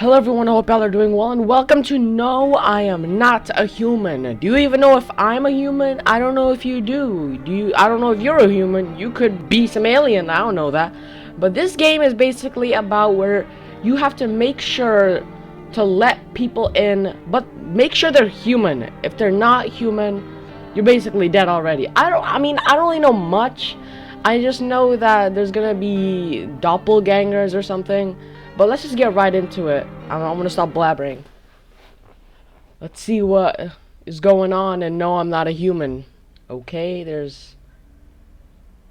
Hello everyone, I hope y'all are doing well, and welcome to No, I Am Not a Human. Do you even know if I'm a human? I don't know if you do. I don't know if you're a human. You could be some alien, I don't know that. But this game is basically about where you have to make sure to let people in, but make sure they're human. If they're not human, you're basically dead already. I don't really know much. I just know that there's gonna be doppelgangers or something. But let's just get right into it. I'm gonna stop blabbering. Let's see what is going on, and no, I'm not a human. Okay, there's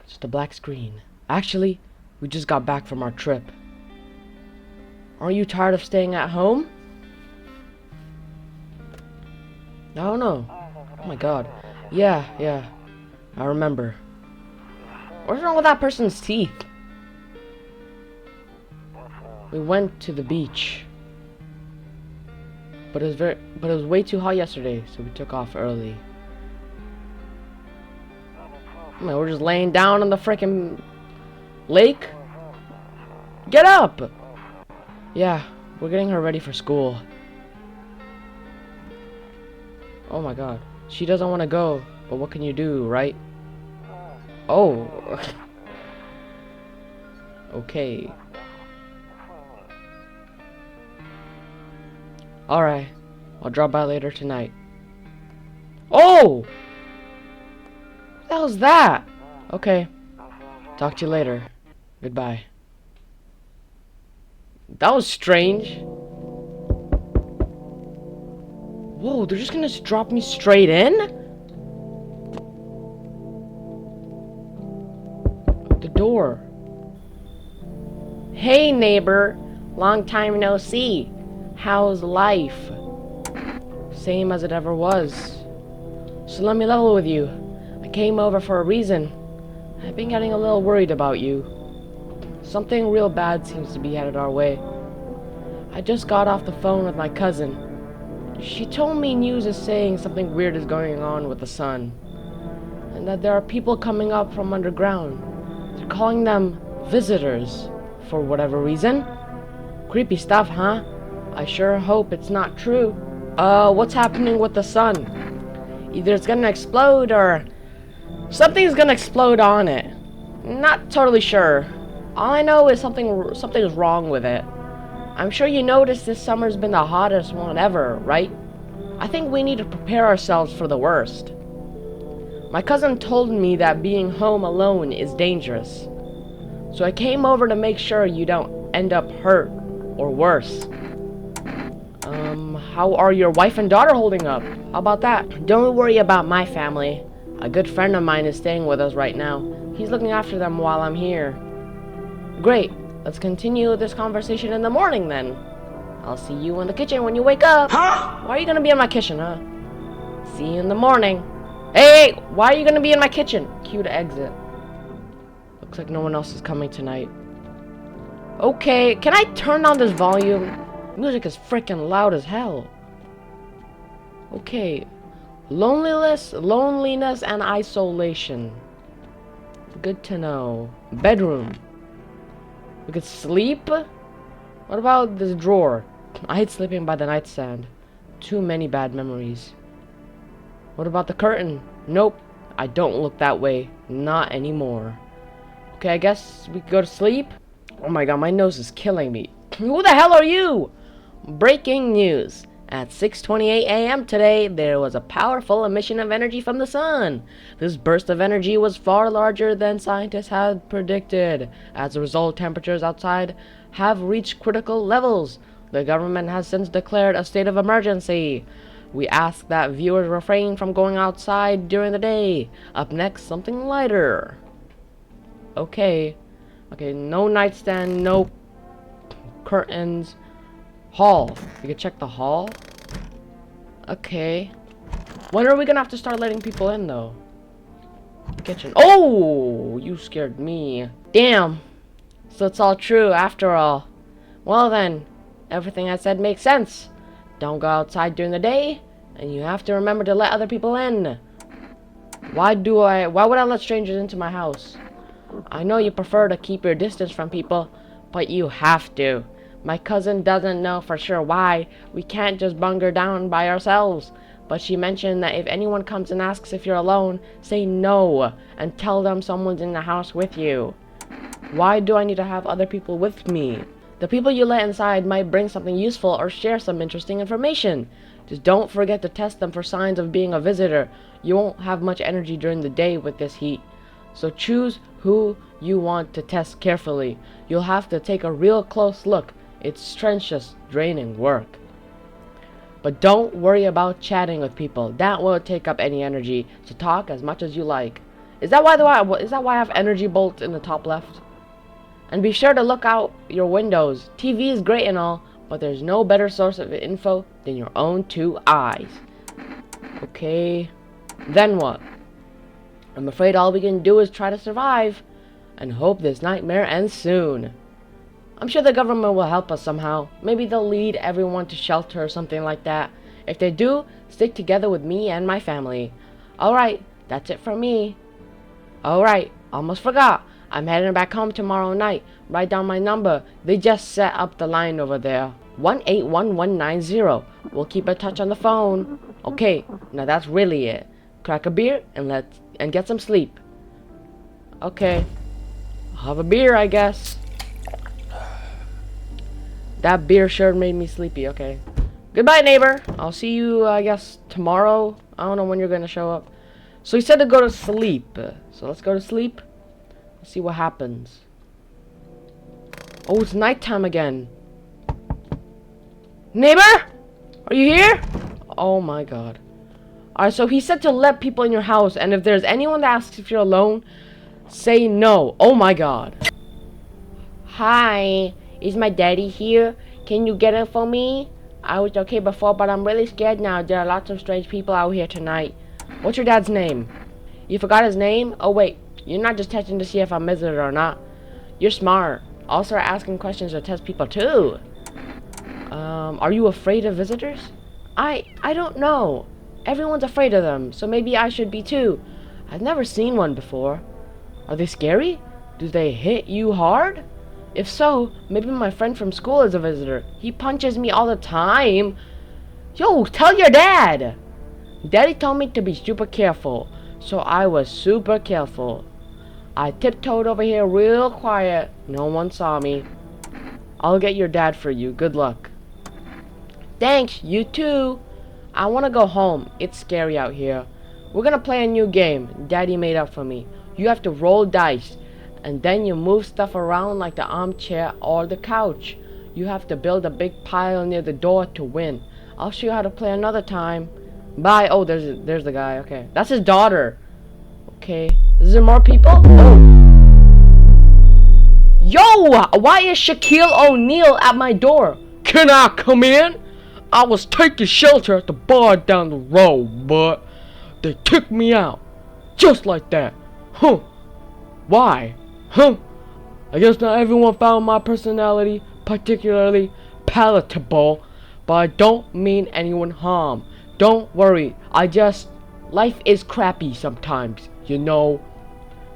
just a black screen. Actually, we just got back from our trip. Aren't you tired of staying at home? I don't know. Oh my god. Yeah. I remember. What's wrong with that person's teeth? We went to the beach, but it was way too hot yesterday, so we took off early. Man, we're just laying down on the freaking lake. Get up! Yeah, we're getting her ready for school. Oh my god, she doesn't want to go, but what can you do, right? Oh. Okay. Alright, I'll drop by later tonight. Oh! What the hell's that? Okay, talk to you later. Goodbye. That was strange. Whoa, they're just gonna drop me straight in? The door. Hey neighbor, long time no see. How's life? Same as it ever was. So let me level with you. I came over for a reason. I've been getting a little worried about you. Something real bad seems to be headed our way. I just got off the phone with my cousin. She told me news is saying something weird is going on with the sun. And that there are people coming up from underground. They're calling them visitors. For whatever reason. Creepy stuff, huh? I sure hope it's not true. What's happening with the sun? Either it's gonna explode or something's gonna explode on it. Not totally sure. All I know is something's wrong with it. I'm sure you noticed this summer's been the hottest one ever, right? I think we need to prepare ourselves for the worst. My cousin told me that being home alone is dangerous. So I came over to make sure you don't end up hurt or worse. How are your wife and daughter holding up? How about that? Don't worry about my family. A good friend of mine is staying with us right now. He's looking after them while I'm here. Great. Let's continue this conversation in the morning then. I'll see you in the kitchen when you wake up. Huh? Why are you gonna be in my kitchen, huh? See you in the morning. Hey, why are you gonna be in my kitchen? Cue to exit. Looks like no one else is coming tonight. Okay, can I turn down this volume? Music is freaking loud as hell. Okay. Loneliness and isolation. Good to know. Bedroom. We could sleep? What about this drawer? I hate sleeping by the nightstand. Too many bad memories. What about the curtain? Nope. I don't look that way. Not anymore. Okay, I guess we could go to sleep? Oh my god, my nose is killing me. Who the hell are you? Breaking news. At 6:28 a.m. today, there was a powerful emission of energy from the sun. This burst of energy was far larger than scientists had predicted. As a result, temperatures outside have reached critical levels. The government has since declared a state of emergency. We ask that viewers refrain from going outside during the day. Up next, something lighter. Okay, no nightstand, no curtains. Hall. We can check the hall. Okay. When are we gonna have to start letting people in, though? Kitchen. Oh! You scared me. Damn. So it's all true, after all. Well then, everything I said makes sense. Don't go outside during the day, and you have to remember to let other people in. Why would I let strangers into my house? I know you prefer to keep your distance from people, but you have to. My cousin doesn't know for sure why. We can't just bunker down by ourselves. But she mentioned that if anyone comes and asks if you're alone, say no and tell them someone's in the house with you. Why do I need to have other people with me? The people you let inside might bring something useful or share some interesting information. Just don't forget to test them for signs of being a visitor. You won't have much energy during the day with this heat. So choose who you want to test carefully. You'll have to take a real close look. It's strenuous, draining work. But don't worry about chatting with people. That won't take up any energy. So talk as much as you like. Is that why I have energy bolts in the top left? And be sure to look out your windows. TV is great and all, but there's no better source of info than your own two eyes. Okay, then what? I'm afraid all we can do is try to survive and hope this nightmare ends soon. I'm sure the government will help us somehow. Maybe they'll lead everyone to shelter or something like that. If they do, stick together with me and my family. Alright, that's it from me. Alright, almost forgot. I'm heading back home tomorrow night. Write down my number. They just set up the line over there. 181190. We'll keep in touch on the phone. Okay, now that's really it. Crack a beer and get some sleep. Okay. I'll have a beer, I guess. That beer sure made me sleepy. Okay. Goodbye, neighbor. I'll see you, I guess, tomorrow. I don't know when you're gonna show up. So he said to go to sleep. So let's go to sleep. Let's see what happens. Oh, it's nighttime again. Neighbor? Are you here? Oh my god. Alright, so he said to let people in your house, and if there's anyone that asks if you're alone, say no. Oh my god. Hi, is my daddy here? Can you get it for me? I was okay before, but I'm really scared now. There are lots of strange people out here tonight. What's your dad's name? You forgot his name? Oh wait, you're not just testing to see if I'm visited or not. You're smart. I'll start asking questions to test people too. Are you afraid of visitors? I don't know. Everyone's afraid of them, so maybe I should be too. I've never seen one before. Are they scary? Do they hit you hard? If so, maybe my friend from school is a visitor. He punches me all the time. Yo, tell your dad! Daddy told me to be super careful, so I was super careful. I tiptoed over here real quiet. No one saw me. I'll get your dad for you. Good luck. Thanks, you too. I want to go home. It's scary out here. We're gonna play a new game Daddy made up for me. You have to roll dice, and then you move stuff around like the armchair or the couch. You have to build a big pile near the door to win. I'll show you how to play another time. Bye. Oh, there's the guy. Okay, that's his daughter. Okay, is there more people? Oh. Yo, why is Shaquille O'Neal at my door? Can I come in? I was taking shelter at the bar down the road, but they kicked me out. Just like that. Huh. Why? Huh. I guess not everyone found my personality particularly palatable, but I don't mean anyone harm. Don't worry. Life is crappy sometimes, you know.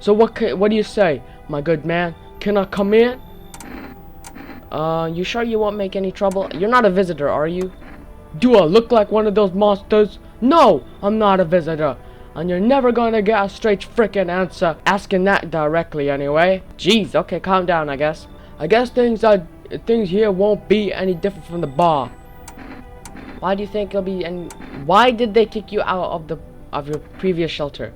So what do you say, my good man? Can I come in? You sure you won't make any trouble? You're not a visitor, are you? Do I look like one of those monsters? No, I'm not a visitor. And you're never gonna get a straight frickin' answer asking that directly anyway. Jeez, okay, calm down, I guess. I guess things here won't be any different from the bar. Why do you think it'll be, and why did they kick you out of your previous shelter?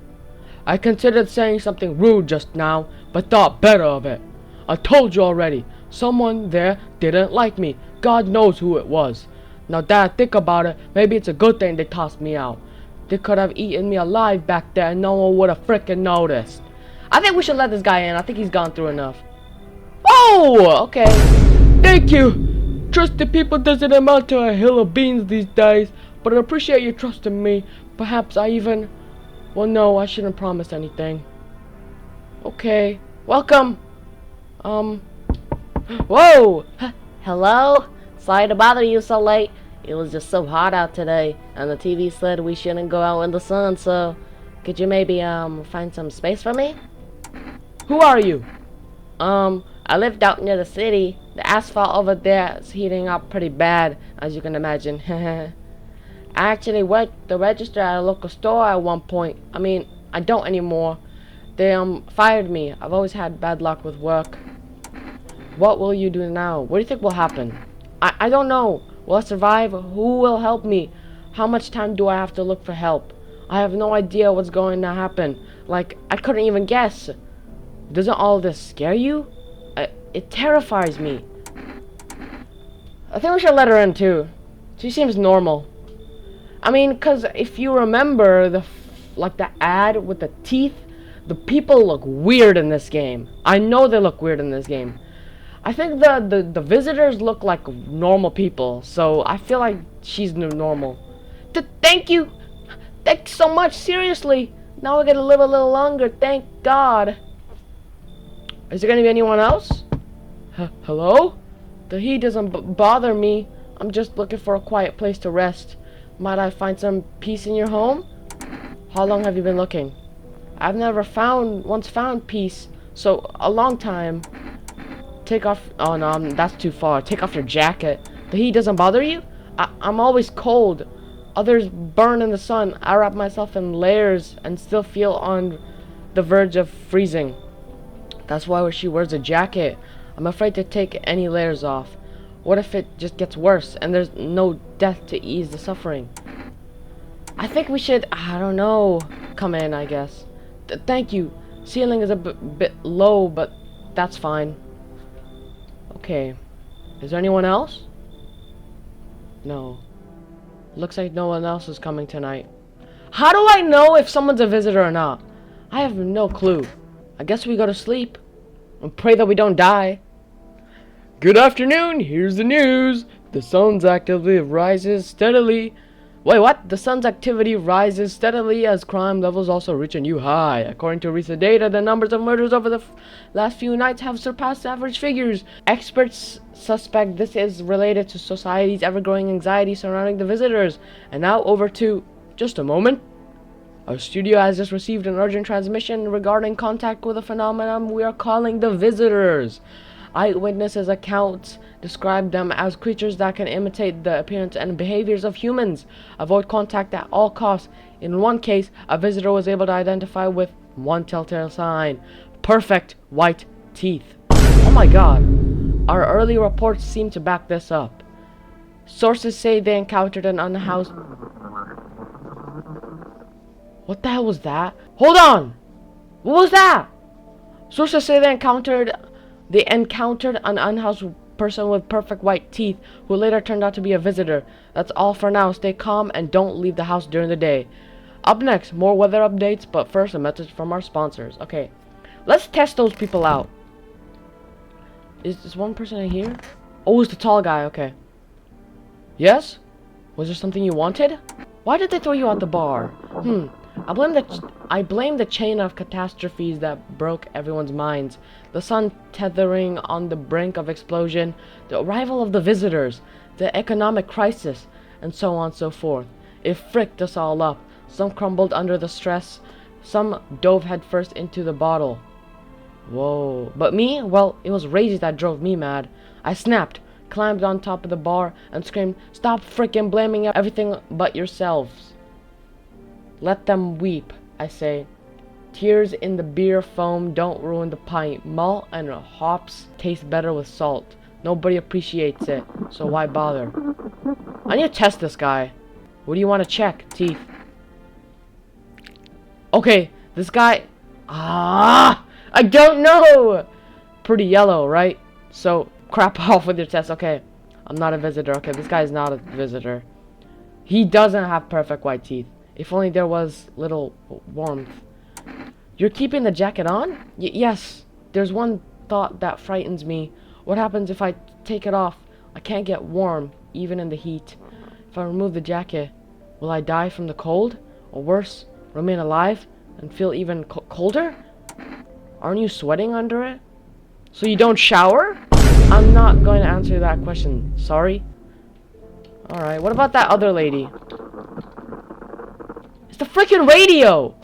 I considered saying something rude just now, but thought better of it. I told you already, someone there didn't like me. God knows who it was. Now that I think about it, maybe it's a good thing they tossed me out. They could have eaten me alive back there and no one would have frickin' noticed. I think we should let this guy in. I think he's gone through enough. Oh, okay. Thank you. Trusting people doesn't amount to a hill of beans these days, but I appreciate you trusting me. Perhaps I even... Well, no, I shouldn't promise anything. Okay. Welcome. Whoa! Hello? Sorry to bother you so late. It was just so hot out today, and the TV said we shouldn't go out in the sun, so... Could you maybe, find some space for me? Who are you? I lived out near the city. The asphalt over there is heating up pretty bad, as you can imagine. I actually worked the register at a local store at one point. I mean, I don't anymore. They fired me. I've always had bad luck with work. What will you do now? What do you think will happen? I don't know. Will I survive? Who will help me? How much time do I have to look for help? I have no idea what's going to happen. Like, I couldn't even guess. Doesn't all this scare you? It terrifies me. I think we should let her in too. She seems normal. I mean, cause if you remember the ad with the teeth, the people look weird in this game. I know they look weird in this game. I think the visitors look like normal people, so I feel like she's normal. Thank you! Thanks so much, seriously! Now I get to live a little longer, thank God! Is there gonna be anyone else? Hello? The heat doesn't bother me. I'm just looking for a quiet place to rest. Might I find some peace in your home? How long have you been looking? I've never once found peace, so a long time. Take off, oh no, that's too far. Take off your jacket. The heat doesn't bother you? I'm always cold. Others burn in the sun. I wrap myself in layers and still feel on the verge of freezing. That's why she wears a jacket. I'm afraid to take any layers off. What if it just gets worse and there's no death to ease the suffering? I think we should, I don't know, come in, I guess. Thank you. Ceiling is a bit low, but that's fine. Okay. Is there anyone else? No. Looks like no one else is coming tonight. How do I know if someone's a visitor or not? I have no clue. I guess we go to sleep and pray that we don't die. Good afternoon, here's the news. The sun's activity rises steadily. Wait, what? The sun's activity rises steadily as crime levels also reach a new high. According to recent data, the numbers of murders over the last few nights have surpassed average figures. Experts suspect this is related to society's ever-growing anxiety surrounding the visitors. And now over to... just a moment. Our studio has just received an urgent transmission regarding contact with a phenomenon we are calling the visitors. Eyewitnesses' accounts describe them as creatures that can imitate the appearance and behaviors of humans, avoid contact at all costs. In one case, a visitor was able to identify with one telltale sign: perfect white teeth. Oh my god. Our early reports seem to back this up. Sources say they encountered an unhoused... What the hell was that? Hold on! What was that? Sources say they encountered an unhoused person with perfect white teeth who later turned out to be a visitor. That's all for now. Stay calm and don't leave the house during the day. Up next, more weather updates, but first a message from our sponsors. Okay, let's test those people out. Is this one person in here? Oh, it's the tall guy, okay. Yes? Was there something you wanted? Why did they throw you out the bar? I blame the chain of catastrophes that broke everyone's minds. The sun tethering on the brink of explosion, the arrival of the visitors, the economic crisis, and so on and so forth. It fricked us all up. Some crumbled under the stress. Some dove headfirst into the bottle. Whoa. But me? Well, it was rage that drove me mad. I snapped, climbed on top of the bar, and screamed, "Stop frickin' blaming everything but yourselves. Let them weep," I say. Tears in the beer foam don't ruin the pint. Malt and hops taste better with salt. Nobody appreciates it, so why bother? I need to test this guy. What do you want to check? Teeth. Okay, this guy... I don't know! Pretty yellow, right? So, crap off with your test. Okay, I'm not a visitor. Okay, this guy is not a visitor. He doesn't have perfect white teeth. If only there was little warmth. You're keeping the jacket on? Yes. There's one thought that frightens me. What happens if I take it off? I can't get warm, even in the heat. If I remove the jacket, will I die from the cold? Or worse, remain alive and feel even colder? Aren't you sweating under it? So you don't shower? I'm not going to answer that question. Sorry. Alright, what about that other lady? It's the freaking radio!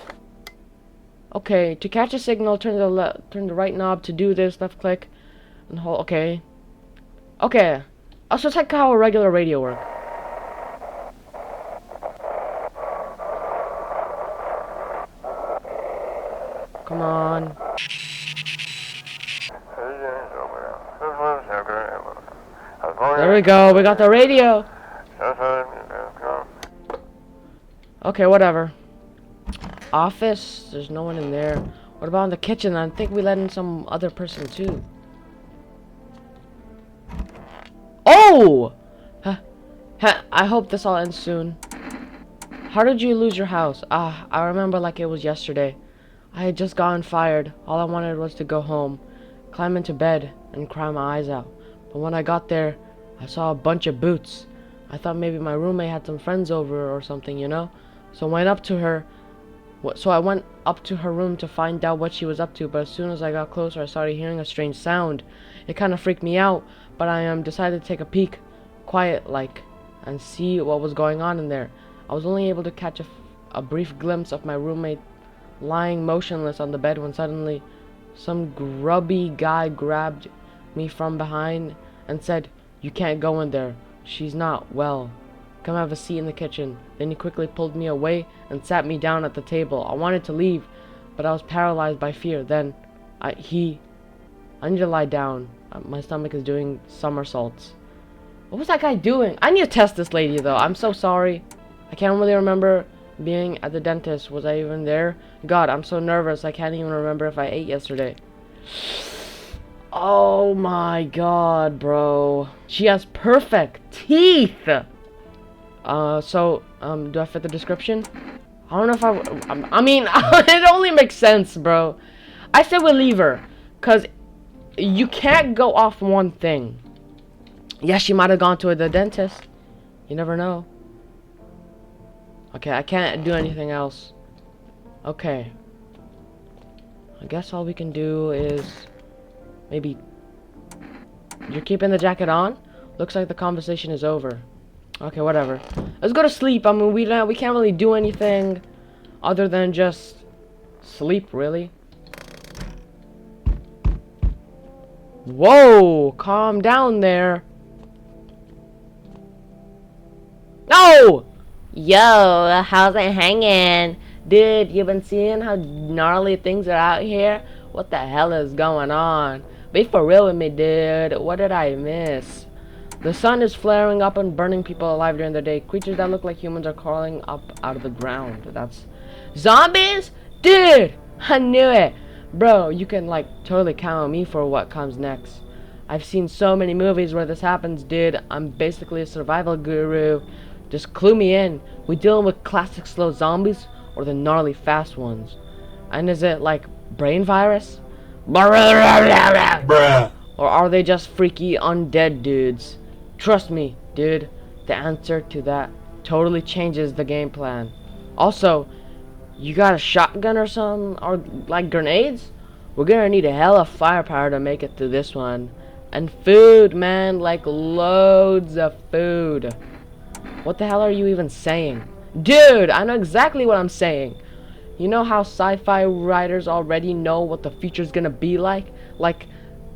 Okay, to catch a signal, turn the right knob. To do this, left click and hold. Okay. Okay. Also check how a regular radio works. Come on. There we go. We got the radio. Okay, whatever. Office. There's no one in there. What about in the kitchen? I think we let in some other person too. Oh! I hope this all ends soon. How did you lose your house? I remember like it was yesterday. I had just gotten fired. All I wanted was to go home, climb into bed, and cry my eyes out. But when I got there, I saw a bunch of boots. I thought maybe my roommate had some friends over or something, you know? So I went up to her. So I went up to her room to find out what she was up to, but as soon as I got closer, I started hearing a strange sound. It kind of freaked me out, but I decided to take a peek, quiet like, and see what was going on in there. I was only able to catch a brief glimpse of my roommate lying motionless on the bed when suddenly some grubby guy grabbed me from behind and said, "You can't go in there. She's not well. Come have a seat in the kitchen." Then he quickly pulled me away and sat me down at the table. I wanted to leave, but I was paralyzed by fear. Then I need to lie down. My stomach is doing somersaults. What was that guy doing? I need to test this lady though. I'm so sorry. I can't really remember being at the dentist. Was I even there? God, I'm so nervous. I can't even remember if I ate yesterday. Oh my god, bro. She has perfect teeth. Do I fit the description? I don't know if I mean, it only makes sense, bro. I said we leave her, cause you can't go off one thing. Yeah, she might have gone to the dentist. You never know. Okay, I can't do anything else. Okay. I guess all we can do is maybe. You're keeping the jacket on? Looks like the conversation is over. Okay, whatever. Let's go to sleep. I mean, we can't really do anything other than just sleep, really. Whoa, calm down there. No! Yo, how's it hanging? Dude, you been seeing how gnarly things are out here? What the hell is going on? Be for real with me, dude. What did I miss? The sun is flaring up and burning people alive during the day. Creatures that look like humans are crawling up out of the ground. That's zombies? Dude, I knew it. Bro, you can like totally count on me for what comes next. I've seen so many movies where this happens, dude. I'm basically a survival guru. Just clue me in. We dealing with classic slow zombies or the gnarly fast ones? And is it like brain virus? Bruh. Or are they just freaky undead dudes? Trust me, dude. The answer to that totally changes the game plan. Also, you got a shotgun or something? Or like grenades? We're gonna need a hell of firepower to make it through this one. And food, man. Like loads of food. What the hell are you even saying? Dude, I know exactly what I'm saying. You know how sci-fi writers already know what the future's gonna be like? Like,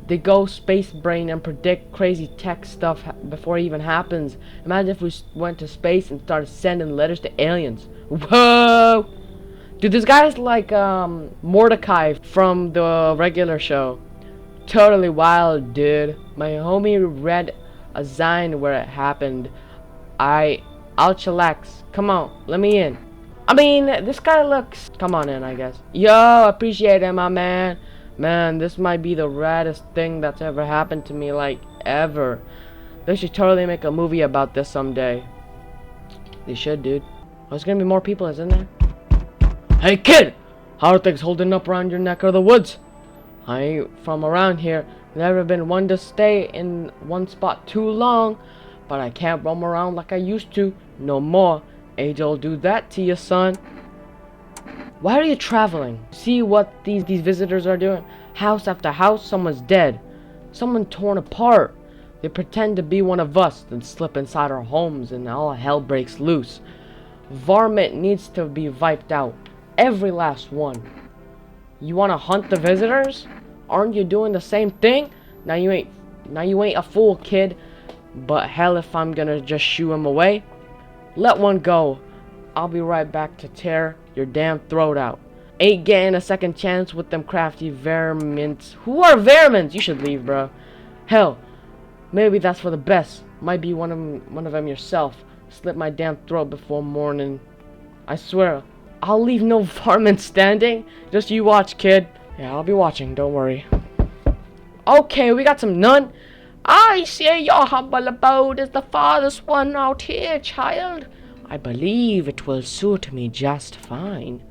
they go space brain and predict crazy tech stuff before it even happens. Imagine if we went to space and started sending letters to aliens. Whoa! Dude, this guy's like Mordecai from the regular show. Totally wild, dude. My homie read a zine where it happened. I'll chillax. Come on, let me in. I mean, this guy looks. Come on in, I guess. Yo, appreciate it, my man. Man, this might be the raddest thing that's ever happened to me, like, ever. They should totally make a movie about this someday. They should, dude. There's gonna be more people, isn't there? Hey, kid! How are things holding up around your neck of the woods? I ain't from around here. Never been one to stay in one spot too long. But I can't roam around like I used to. No more. Age'll do that to you, son. Why are you traveling? See what these visitors are doing? House after house, someone's dead. Someone torn apart. They pretend to be one of us, then slip inside our homes and all hell breaks loose. Varmint needs to be wiped out. Every last one. You wanna hunt the visitors? Aren't you doing the same thing? Now you ain't Now you ain't a fool, kid. But hell if I'm gonna just shoo him away. Let one go. I'll be right back to tear your damn throat out. Ain't getting a second chance with them crafty vermins. Who are vermins? You should leave, bro. Hell, maybe that's for the best. Might be one of them yourself. Slit my damn throat before morning. I swear, I'll leave no varmint standing. Just you watch, kid. Yeah, I'll be watching, don't worry. Okay, we got some nun. I say your humble abode is the farthest one out here, child. I believe it will suit me just fine.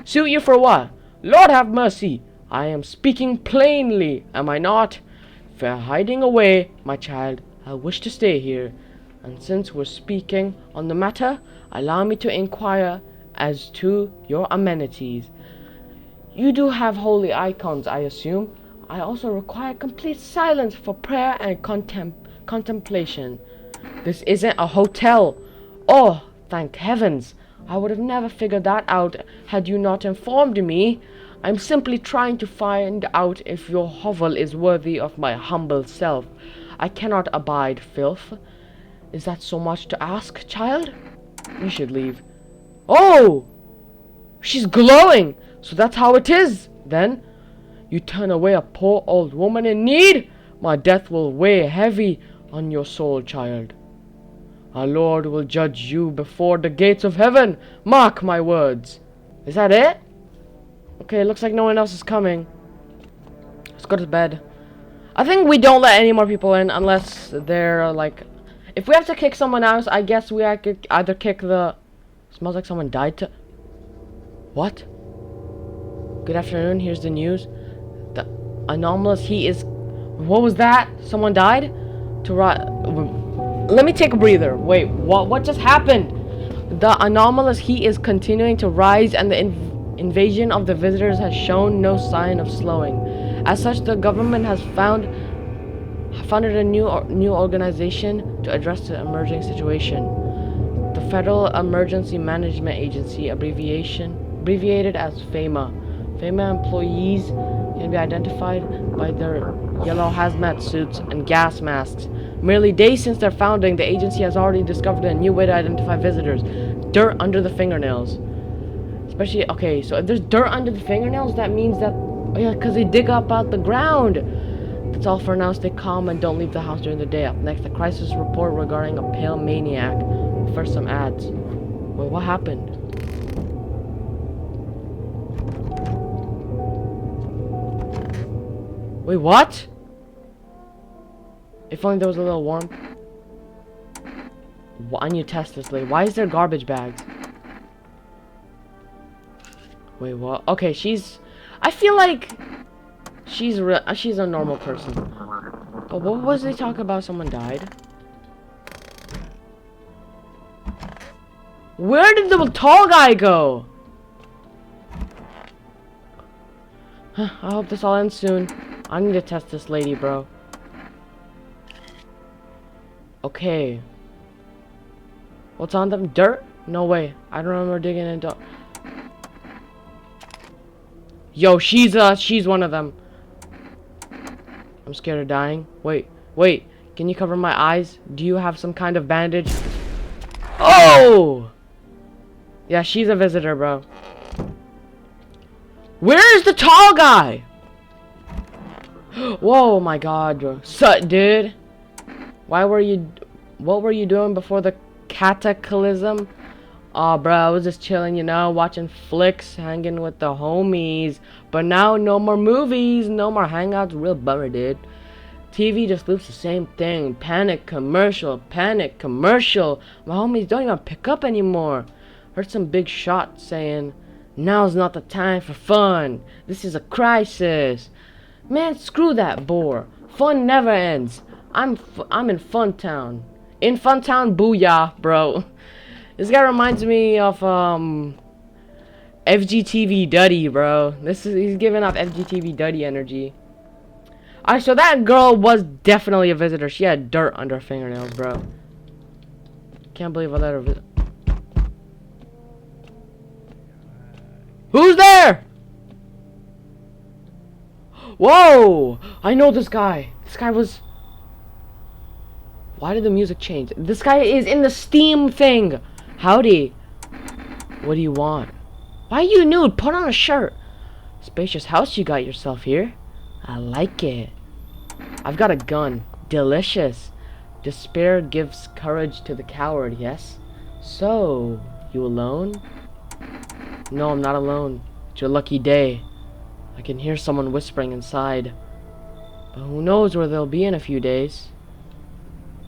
Suit you for what? Lord have mercy. I am speaking plainly, am I not? If you're hiding away, my child, I wish to stay here. And since we're speaking on the matter, allow me to inquire as to your amenities. You do have holy icons, I assume. I also require complete silence for prayer and contemplation. This isn't a hotel. Oh, thank heavens. I would have never figured that out had you not informed me. I'm simply trying to find out if your hovel is worthy of my humble self. I cannot abide filth. Is that so much to ask, child? You should leave. Oh! She's glowing! So that's how it is, then? You turn away a poor old woman in need? My death will weigh heavy on your soul, child. Our Lord will judge you before the gates of heaven. Mark my words. Is that it? Okay, looks like no one else is coming. Let's go to bed. I think we don't let any more people in unless they're like... If we have to kick someone else, I guess we could either kick the... Smells like someone died to... What? Good afternoon, here's the news. The anomalous heat is... What was that? Someone died? Let me take a breather. Wait, what just happened? The anomalous heat is continuing to rise and the invasion of the visitors has shown no sign of slowing. As such, the government has founded a new organization to address the emerging situation. The Federal Emergency Management Agency, abbreviated as FEMA. FEMA employees can be identified by their yellow hazmat suits and gas masks. Merely days since their founding, the agency has already discovered a new way to identify visitors. Dirt under the fingernails. Especially, okay, so if there's dirt under the fingernails, that means that, oh yeah, because they dig up out the ground. That's all for now. Stay calm and don't leave the house during the day. Up next, a crisis report regarding a pale maniac. First, some ads. Wait, what happened? Wait, what? If only there was a little warmth. I need to test this later. Why is there garbage bags? Wait, what? Okay, she's... I feel like... She's a normal person. But what was they talking about? Someone died? Where did the tall guy go? I hope this all ends soon. I need to test this lady, bro. Okay. What's on them? Dirt? No way. I don't remember digging into... Yo, she's one of them. I'm scared of dying. Wait. Can you cover my eyes? Do you have some kind of bandage? Oh! Yeah, she's a visitor, bro. Where is the tall guy? Whoa, my god, bro. Sut, dude. What were you doing before the cataclysm? Aw, bro, I was just chilling, you know, watching flicks, hanging with the homies. But now, no more movies, no more hangouts. Real bummer, dude. TV just loops the same thing. Panic commercial, panic commercial. My homies don't even pick up anymore. Heard some big shot saying, now's not the time for fun. This is a crisis. Man, screw that bore. Fun never ends. I'm in Funtown. In Funtown, booyah, bro. This guy reminds me of FGTV Duddy, bro. He's giving off FGTV Duddy energy. Alright, so that girl was definitely a visitor. She had dirt under her fingernails, bro. Can't believe I let her visit. Who's there? Whoa! I know this guy. This guy was... Why did the music change? This guy is in the Steam thing. Howdy. What do you want? Why are you nude? Put on a shirt. Spacious house you got yourself here. I like it. I've got a gun. Delicious. Despair gives courage to the coward, yes? So, you alone? No, I'm not alone. It's your lucky day. I can hear someone whispering inside. But who knows where they'll be in a few days.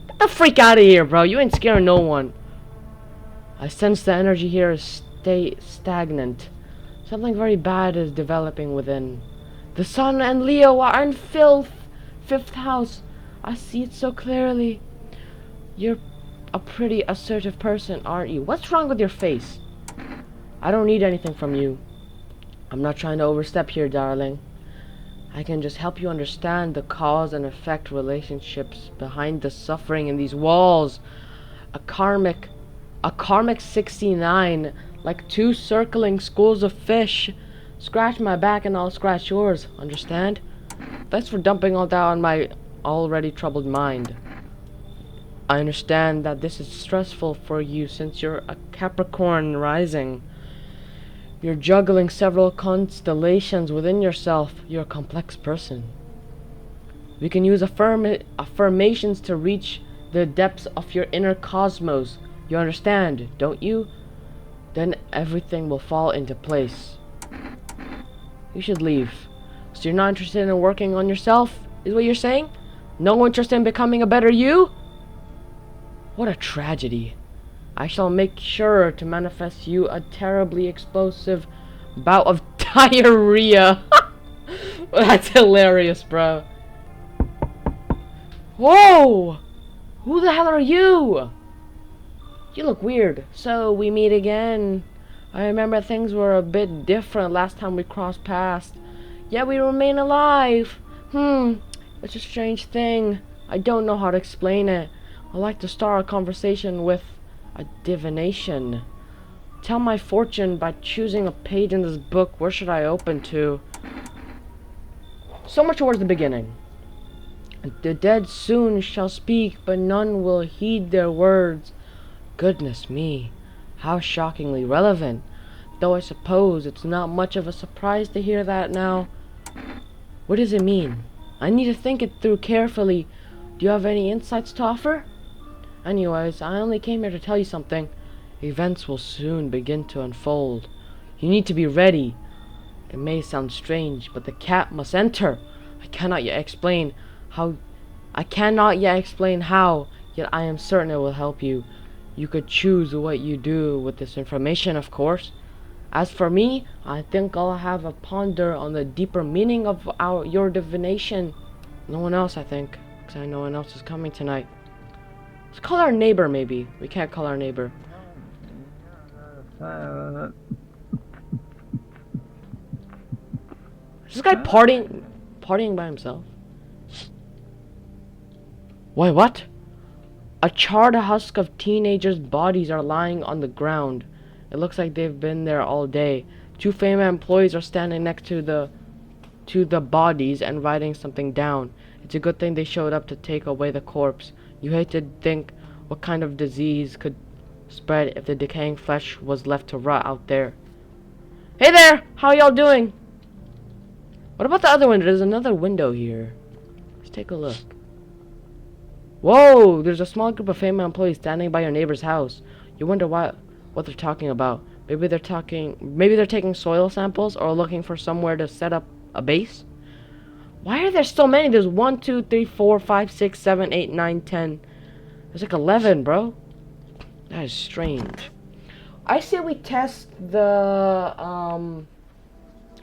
Get the freak out of here, bro. You ain't scaring no one. I sense the energy here is stagnant. Something very bad is developing within. The sun and Leo are in fifth house. I see it so clearly. You're a pretty assertive person, aren't you? What's wrong with your face? I don't need anything from you. I'm not trying to overstep here, darling. I can just help you understand the cause and effect relationships behind the suffering in these walls. A karmic 69, like two circling schools of fish. Scratch my back and I'll scratch yours, understand? Thanks for dumping all that on my already troubled mind. I understand that this is stressful for you since you're a Capricorn rising. You're juggling several constellations within yourself. You're a complex person. We can use affirmations to reach the depths of your inner cosmos. You understand, don't you? Then everything will fall into place. You should leave. So you're not interested in working on yourself, is what you're saying? No interest in becoming a better you? What a tragedy. I shall make sure to manifest you a terribly explosive bout of diarrhea. That's hilarious, bro. Whoa! Who the hell are you? You look weird. So we meet again. I remember things were a bit different last time we crossed paths. Yet we remain alive. It's a strange thing. I don't know how to explain it. I like to start a conversation with a divination. Tell my fortune by choosing a page in this book. Where should I open to? So much towards the beginning. The dead soon shall speak, but none will heed their words. Goodness me, how shockingly relevant. Though I suppose it's not much of a surprise to hear that now. What does it mean? I need to think it through carefully. Do you have any insights to offer? Anyways, I only came here to tell you something. Events will soon begin to unfold. You need to be ready. It may sound strange, but the cat must enter. I cannot yet explain how, yet I am certain it will help you. You could choose what you do with this information, of course. As for me, I think I'll have a ponder on the deeper meaning of your divination. No one else, I think, because I know no one else is coming tonight. Let's call our neighbor, maybe. We can't call our neighbor. Is this guy partying by himself? Wait, what? A charred husk of teenagers' bodies are lying on the ground. It looks like they've been there all day. Two FEMA employees are standing next to the bodies and writing something down. It's a good thing they showed up to take away the corpse. You hate to think what kind of disease could spread if the decaying flesh was left to rot out there. Hey there! How y'all doing? What about the other window? There's another window here. Let's take a look. Whoa! There's a small group of FEMA employees standing by your neighbor's house. You wonder what they're talking about. Maybe they're taking soil samples or looking for somewhere to set up a base. Why are there so many? There's 1, 2, 3, 4, 5, 6, 7, 8, 9, 10. There's like 11, bro. That is strange. I say we test the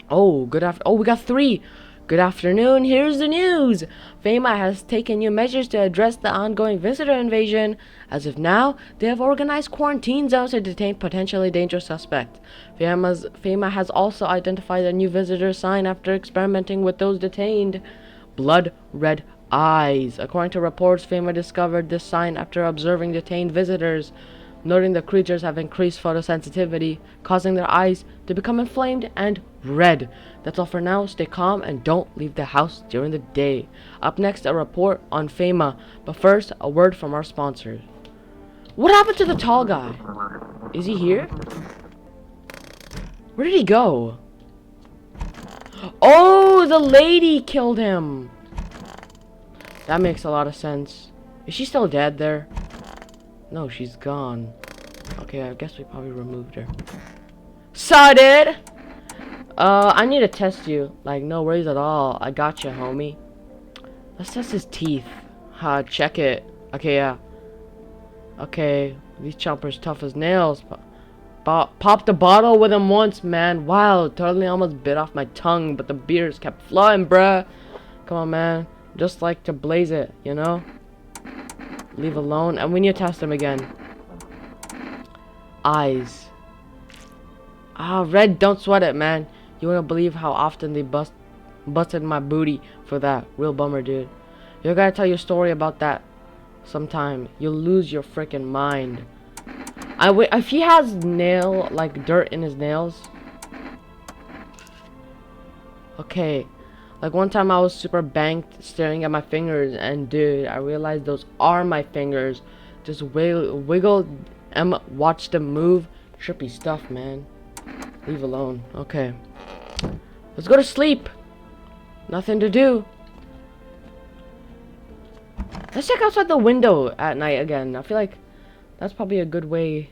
Oh, we got 3. Good afternoon, here's the news. FEMA has taken new measures to address the ongoing visitor invasion. As of now, they have organized quarantine zones to detain potentially dangerous suspects. FEMA has also identified a new visitor sign after experimenting with those detained. Blood red eyes. According to reports, FEMA discovered this sign after observing detained visitors. noting the creatures have increased photosensitivity, causing their eyes to become inflamed and red. That's all for now. Stay calm and don't leave the house during the day. Up next, a report on FEMA, but first, a word from our sponsors. What happened to the tall guy? Is he here? Where did he go? Oh, the lady killed him. That makes a lot of sense. Is she still dead there? No, she's gone. Okay, I guess we probably removed her. Saw it! I need to test you. Like, no worries at all. I got you, homie. Let's test his teeth. Check it. Okay, yeah. Okay, these chompers tough as nails. Pop the bottle with him once, man. Wow, totally almost bit off my tongue, but the beers kept flowing, bruh. Come on, man. Just like to blaze it, you know? Leave alone. And we need to test him again. Eyes. Red, don't sweat it, man. You wouldn't believe how often they busted my booty for that. Real bummer, dude. You gotta tell your story about that sometime. You'll lose your freaking mind. If he has like dirt in his nails. Okay. Like one time I was super banked staring at my fingers, and dude, I realized those are my fingers. Just wiggled and watched them move. Trippy stuff, man. Leave alone. Okay. Let's go to sleep. Nothing to do. Let's check outside the window at night again. I feel like that's probably a good way.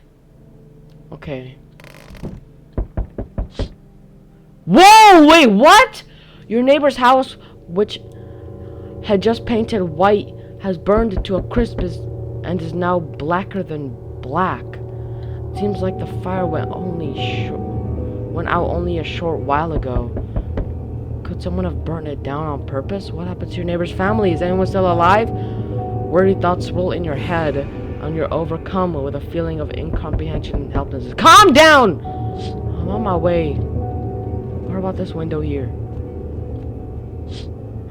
Okay. Whoa! Wait, what? Your neighbor's house, which had just painted white, has burned to a crisp and is now blacker than black. Seems like the fire went out only a short while ago. Could someone have burned it down on purpose? What happened to your neighbor's family? Is anyone still alive? Worried thoughts swirl in your head, and you're overcome with a feeling of incomprehension and helplessness. Calm down! I'm on my way. What about this window here?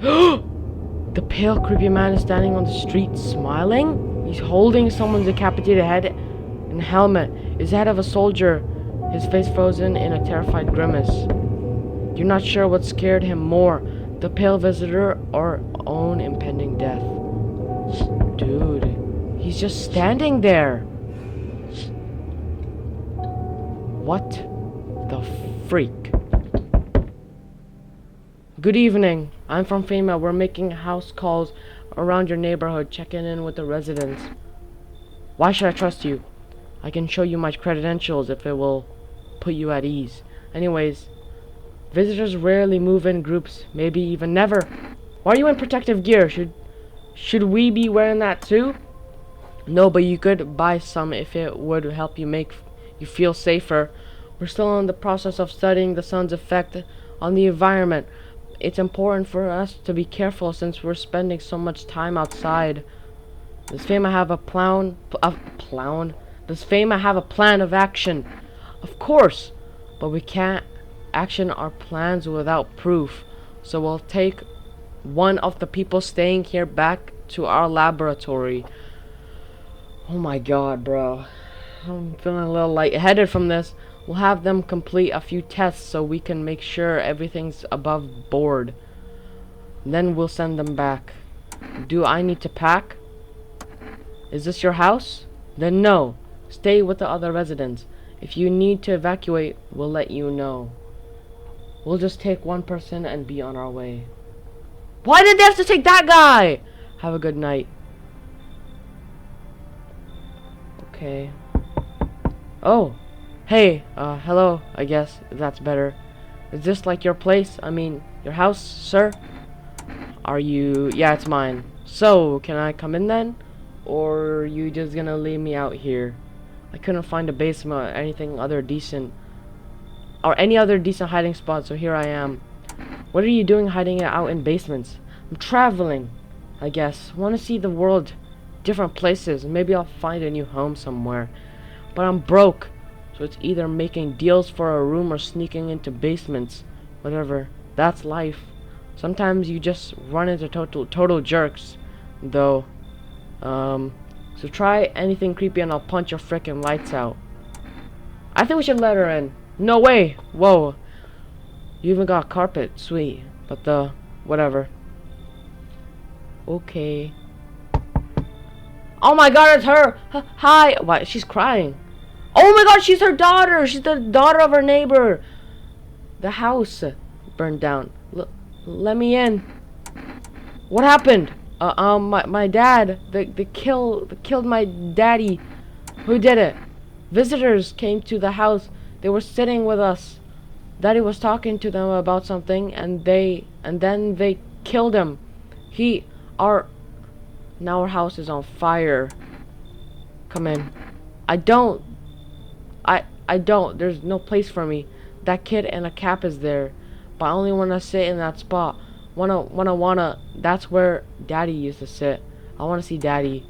The pale, creepy man is standing on the street, smiling. He's holding someone's decapitated head and helmet. His head of a soldier, his face frozen in a terrified grimace. You're not sure what scared him more, the pale visitor or own impending death. Dude, he's just standing there. What the freak? Good evening. I'm from FEMA. We're making house calls around your neighborhood, checking in with the residents. Why should I trust you? I can show you my credentials if it will put you at ease. Anyways, visitors rarely move in groups, maybe even never. Why are you in protective gear? Should we be wearing that too? No, but you could buy some if it would help you make you feel safer. We're still in the process of studying the sun's effect on the environment. It's important for us to be careful since we're spending so much time outside. Does FEMA have a plan? Does FEMA have a plan of action? Of course, but we can't action our plans without proof. So we'll take one of the people staying here back to our laboratory. Oh my god, bro. I'm feeling a little lightheaded from this. We'll have them complete a few tests so we can make sure everything's above board. Then we'll send them back. Do I need to pack? Is this your house? Then no. Stay with the other residents. If you need to evacuate, we'll let you know. We'll just take one person and be on our way. Why did they have to take that guy? Have a good night. Okay. Oh. Hey, hello, I guess, if that's better. Is this like your place? I mean, your house, sir? Are you... Yeah, it's mine. So, can I come in then? Or are you just gonna leave me out here? I couldn't find a basement or anything other decent. Or any other decent hiding spot, so here I am. What are you doing hiding out in basements? I'm traveling, I guess. Want to see the world, different places. Maybe I'll find a new home somewhere. But I'm broke. So it's either making deals for a room or sneaking into basements. Whatever. That's life. Sometimes you just run into total jerks. Though. So try anything creepy and I'll punch your frickin' lights out. I think we should let her in. No way! Whoa. You even got carpet. Sweet. But whatever. Okay. Oh my god, it's her! Hi! Why? She's crying. Oh my god, she's her daughter! She's the daughter of her neighbor! The house burned down. Let me in. What happened? My dad. They killed my daddy. Who did it? Visitors came to the house. They were sitting with us. Daddy was talking to them about something, and then they killed him. Now our house is on fire. Come in. I don't. There's no place for me. That kid in a cap is there, but I only wanna sit in that spot. That's where Daddy used to sit. I wanna see Daddy.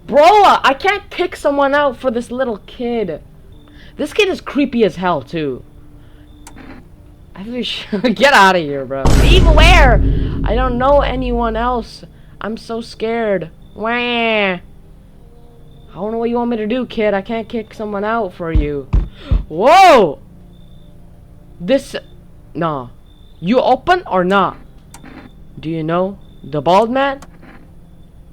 Bro, I can't kick someone out for this little kid. This kid is creepy as hell too. I think we should get out of here, bro. Leave where? I don't know anyone else. I'm so scared. Wah. I don't know what you want me to do, kid. I can't kick someone out for you. Whoa! Nah. You open or not? Do you know the bald man?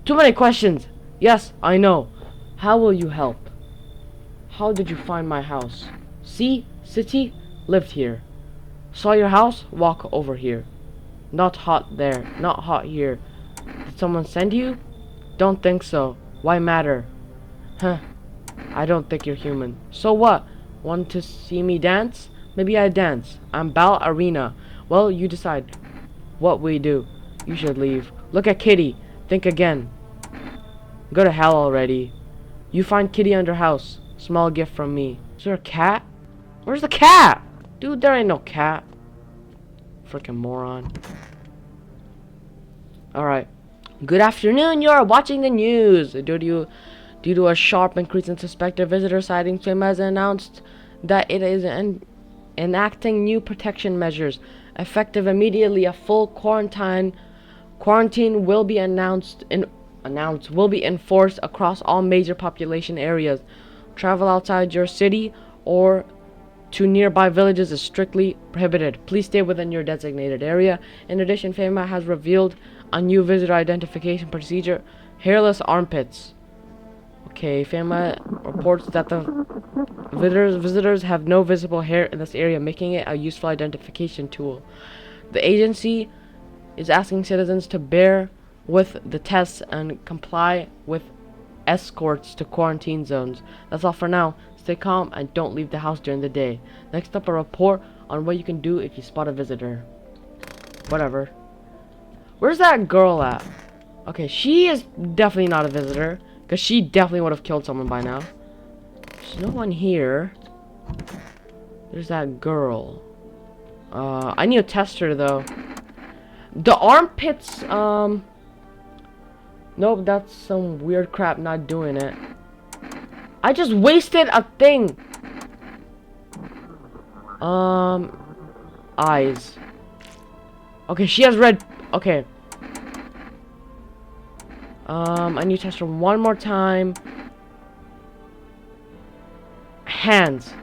Too many questions. Yes, I know. How will you help? How did you find my house? See? City? Lived here. Saw your house? Walk over here. Not hot there. Not hot here. Did someone send you? Don't think so. Why matter? Huh. I don't think you're human. So what? Want to see me dance? Maybe I dance. I'm ballerina. Well, you decide what we do. You should leave. Look at Kitty. Think again. Go to hell already. You find Kitty under house. Small gift from me. Is there a cat? Where's the cat? Dude, there ain't no cat. Freaking moron. Alright. Good afternoon. You are watching the news. Due to a sharp increase in suspected visitor sightings, FEMA has announced that it is enacting new protection measures. Effective immediately, a full quarantine will be will be enforced across all major population areas. Travel outside your city or to nearby villages is strictly prohibited. Please stay within your designated area. In addition, FEMA has revealed a new visitor identification procedure: hairless armpits. Okay, FEMA reports that the visitors have no visible hair in this area, making it a useful identification tool. The agency is asking citizens to bear with the tests and comply with escorts to quarantine zones. That's all for now. Stay calm and don't leave the house during the day. Next up, a report on what you can do if you spot a visitor. Whatever. Where's that girl at? Okay, she is definitely not a visitor, because she definitely would have killed someone by now. There's no one here. There's that girl. I need to test her though. The armpits, nope, that's some weird crap, not doing it. I just wasted a thing. Eyes. Okay, she has red. Okay. I need to test her one more time. Hands.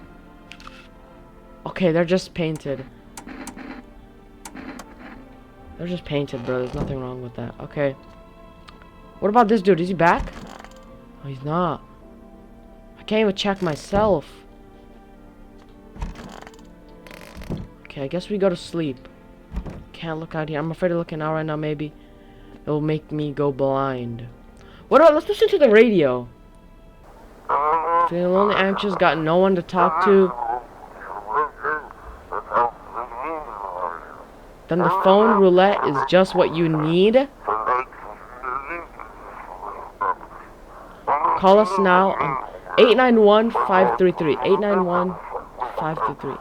Okay, they're just painted. They're just painted, bro. There's nothing wrong with that. Okay. What about this dude? Is he back? Oh, he's not. I can't even check myself. Okay, I guess we go to sleep. Can't look out here. I'm afraid of looking out right now, maybe. It'll make me go blind. What about, let's listen to the radio. Feeling lonely, anxious, got no one to talk to. Then the phone roulette is just what you need. Call us now on 891-533. 891-533.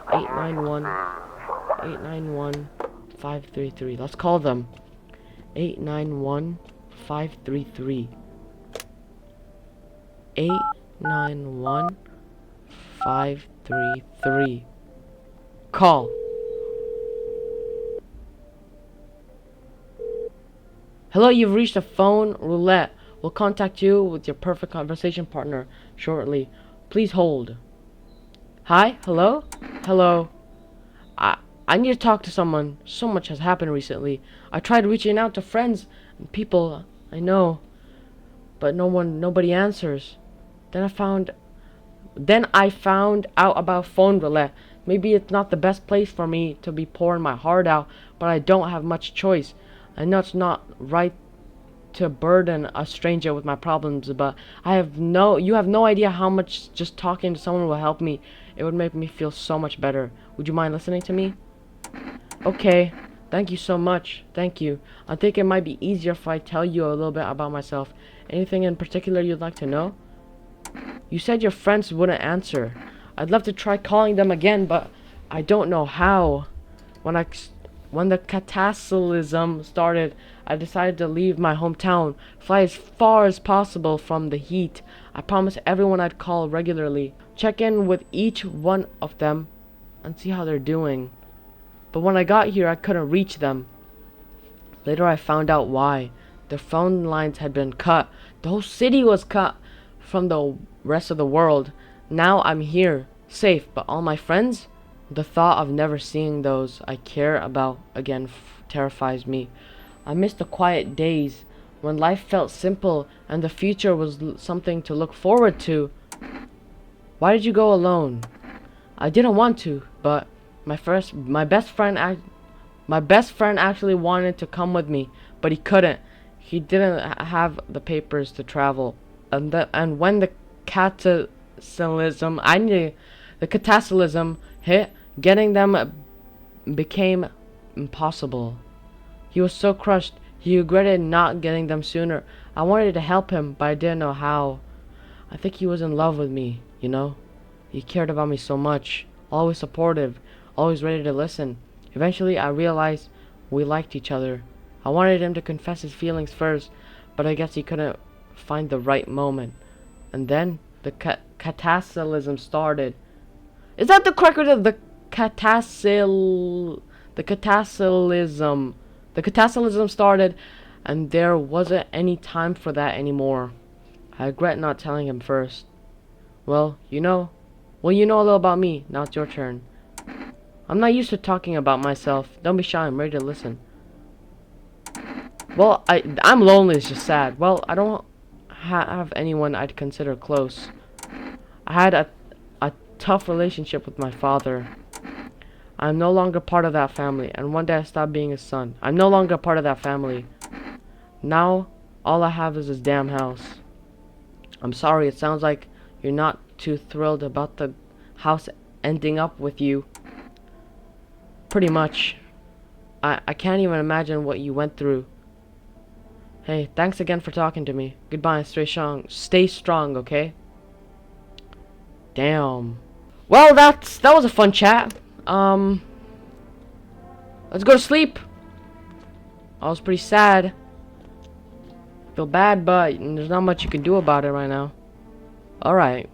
891-533. Let's call them. 891-533. 891-533. Call. Hello, you've reached the phone roulette. We'll contact you with your perfect conversation partner shortly. Please hold. Hi? Hello? Hello? I need to talk to someone. So much has happened recently. I tried reaching out to friends and people I know, but nobody answers. Then I found out about phone roulette. Maybe it's not the best place for me to be pouring my heart out, but I don't have much choice. I know it's not right to burden a stranger with my problems, but you have no idea how much just talking to someone will help me. It would make me feel so much better. Would you mind listening to me? Okay. Thank you so much. Thank you. I think it might be easier if I tell you a little bit about myself. Anything in particular you'd like to know? You said your friends wouldn't answer. I'd love to try calling them again, but I don't know how. When the cataclysm started, I decided to leave my hometown, fly as far as possible from the heat. I promised everyone I'd call regularly, check in with each one of them, and see how they're doing. But when I got here, I couldn't reach them. Later I found out why. Their phone lines had been cut. The whole city was cut from the rest of the world. Now I'm here, safe, but all my friends? The thought of never seeing those I care about again terrifies me. I miss the quiet days when life felt simple and the future was something to look forward to. Why did you go alone? I didn't want to, but my best friend actually wanted to come with me, but he couldn't. He didn't have the papers to travel. And when the cataclysm hit, getting them became impossible. He was so crushed, he regretted not getting them sooner. I wanted to help him, but I didn't know how. I think he was in love with me, you know? He cared about me so much, always supportive, always ready to listen. Eventually, I realized we liked each other. I wanted him to confess his feelings first, but I guess he couldn't find the right moment. And then the cataclysm started. Is that the correct word of the cataclysm? The cataclysm started, and there wasn't any time for that anymore. I regret not telling him first. Well, you know a little about me. Now it's your turn. I'm not used to talking about myself. Don't be shy. I'm ready to listen. Well, I'm lonely. It's just sad. Well, I don't have anyone I'd consider close. I had a tough relationship with my father. I'm no longer part of that family, and one day I stopped being his son. I'm no longer part of that family. Now, all I have is this damn house. I'm sorry, it sounds like you're not too thrilled about the house ending up with you. Pretty much. I can't even imagine what you went through. Hey, thanks again for talking to me. Goodbye and stay strong, okay? Damn. Well, that was a fun chat. Let's go to sleep. I was pretty sad. Feel bad, but there's not much you can do about it right now. Alright.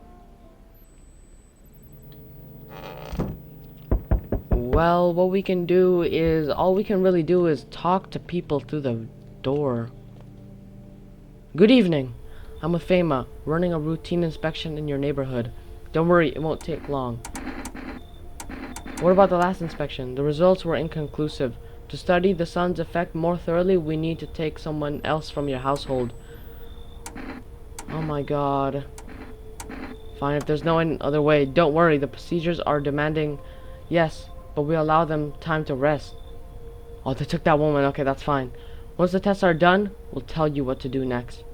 Well, all we can really do is talk to people through the door. Good evening. I'm with FEMA, running a routine inspection in your neighborhood. Don't worry, it won't take long. What about the last inspection? The results were inconclusive. To study the sun's effect more thoroughly, we need to take someone else from your household. Oh my god. Fine, if there's no other way, don't worry. The procedures are demanding, yes, but we allow them time to rest. Oh, they took that woman. Okay, that's fine. Once the tests are done, we'll tell you what to do next.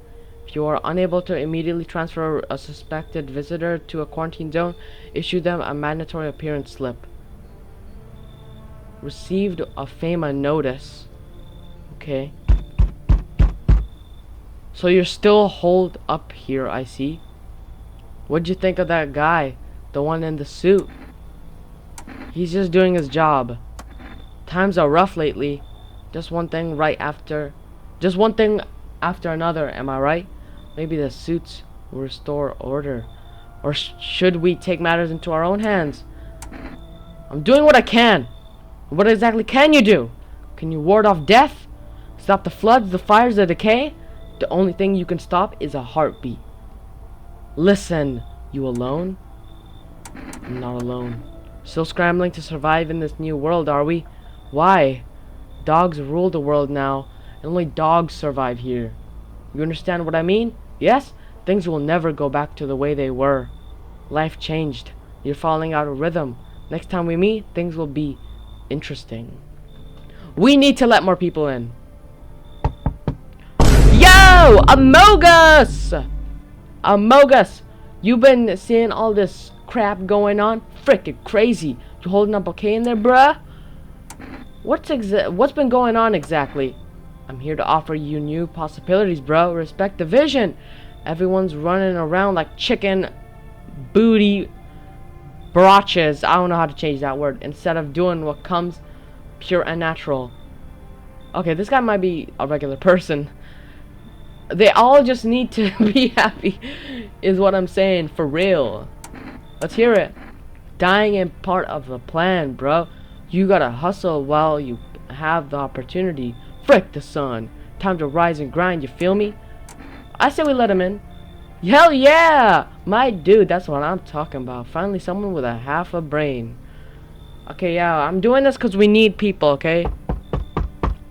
If you are unable to immediately transfer a suspected visitor to a quarantine zone, issue them a mandatory appearance slip. Received a FEMA notice. Okay. So you're still holed up here, I see. What'd you think of that guy? The one in the suit? He's just doing his job. Times are rough lately. Just one thing after another, am I right? Maybe the suits will restore order. Or should we take matters into our own hands? I'm doing what I can. What exactly can you do? Can you ward off death? Stop the floods, the fires, the decay? The only thing you can stop is a heartbeat. Listen, you alone? I'm not alone. Still scrambling to survive in this new world, are we? Why? Dogs rule the world now, and only dogs survive here. You understand what I mean? Yes? Things will never go back to the way they were. Life changed. You're falling out of rhythm. Next time we meet, things will be interesting. We need to let more people in. Yo! Amogus! Amogus! You been seeing all this crap going on? Frickin' crazy. You holding up okay in there, bruh? What's been going on exactly? I'm here to offer you new possibilities, bro. Respect the vision. Everyone's running around like chicken booty brotches. I don't know how to change that word. Instead of doing what comes pure and natural. Okay, this guy might be a regular person. They all just need to be happy, is what I'm saying, for real. Let's hear it. Dying ain't part of the plan, bro. You gotta hustle while you have the opportunity. Frick the sun. Time to rise and grind, you feel me? I say we let him in. Hell yeah! My dude, that's what I'm talking about. Finally someone with a half a brain. Okay, yeah, I'm doing this because we need people, okay?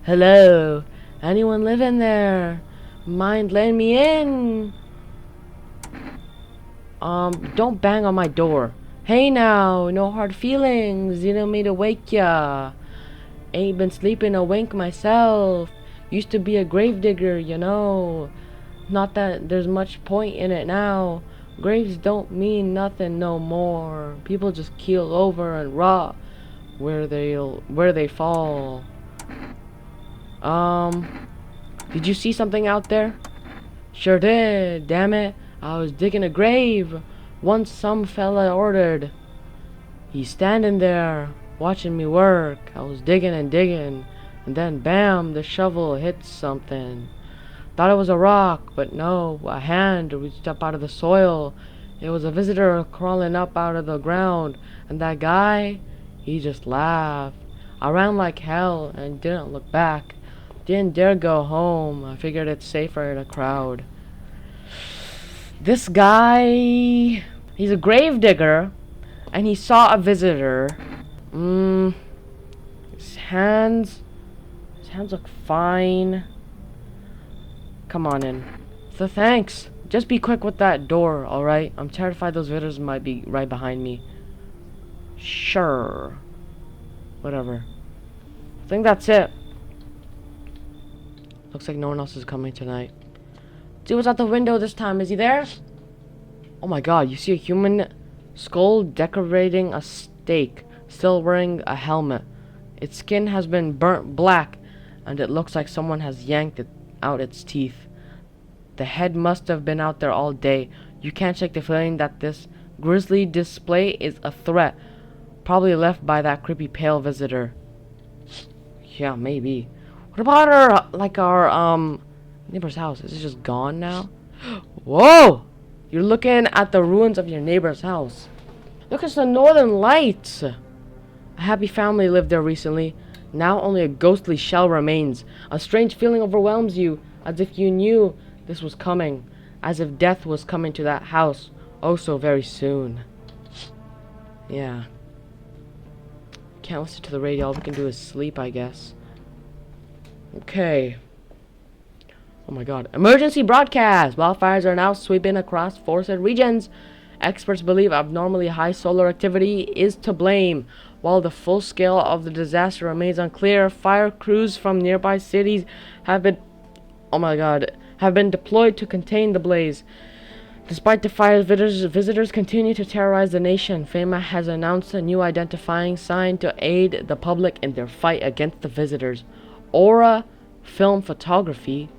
Hello? Anyone living there? Mind letting me in? Don't bang on my door. Hey now, no hard feelings. You don't need to wake ya. Ain't been sleeping a wink myself. Used to be a gravedigger, you know. Not that there's much point in it now. Graves don't mean nothing no more. People just keel over and rot where they fall. Did you see something out there? Sure did, damn it. I was digging a grave. Once some fella ordered. He's standing there, watching me work. I was digging and digging, and then bam, the shovel hit something. Thought it was a rock, but no, a hand reached up out of the soil. It was a visitor crawling up out of the ground, and that guy, he just laughed. I ran like hell and didn't look back. Didn't dare go home. I figured it's safer in a crowd. This guy, he's a gravedigger, and he saw a visitor. His hands look fine. Come on in. So thanks. Just be quick with that door, alright? I'm terrified those visitors might be right behind me. Sure. Whatever. I think that's it. Looks like no one else is coming tonight. See what's out the window this time. Is he there? Oh my god, you see a human skull decorating a stake, still wearing a helmet. Its skin has been burnt black, and it looks like someone has yanked it out its teeth. The head must have been out there all day. You can't shake the feeling that this grisly display is a threat, probably left by that creepy pale visitor. Yeah, maybe. What about our neighbor's house? Is it just gone now? Whoa! You're looking at the ruins of your neighbor's house. Look, it's the Northern Lights. A happy family lived there recently. Now only a ghostly shell remains. A strange feeling overwhelms you, as if you knew this was coming. As if death was coming to that house, oh so very soon. Yeah. Can't listen to the radio. All we can do is sleep, I guess. Okay. Oh my god. Emergency broadcast! Wildfires are now sweeping across forested regions. Experts believe abnormally high solar activity is to blame. While the full scale of the disaster remains unclear, fire crews from nearby cities have been deployed to contain the blaze. Despite the fire, visitors continue to terrorize the nation. FEMA has announced a new identifying sign to aid the public in their fight against the visitors. Aura film photography.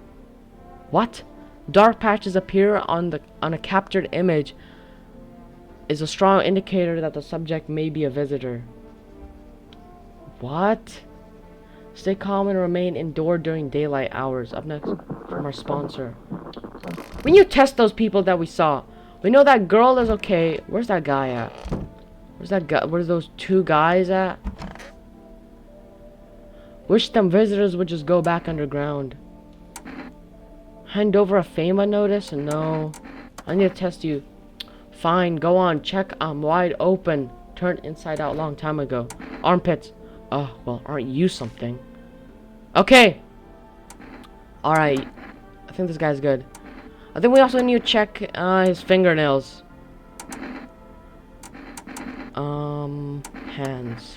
What? Dark patches appear on a captured image is a strong indicator that the subject may be a visitor. What? Stay calm and remain indoor during daylight hours. Up next from our sponsor. When you test those people that we saw, we know that girl is okay. Where's that guy at? Where's that guy? Where's those two guys at? Wish them visitors would just go back underground. Hand over a FEMA notice? No. I need to test you. Fine, go on. Check. I'm wide open. Turned inside out long time ago. Armpits. Oh, well, aren't you something? Okay. Alright. I think this guy's good. I think we also need to check his fingernails. Hands.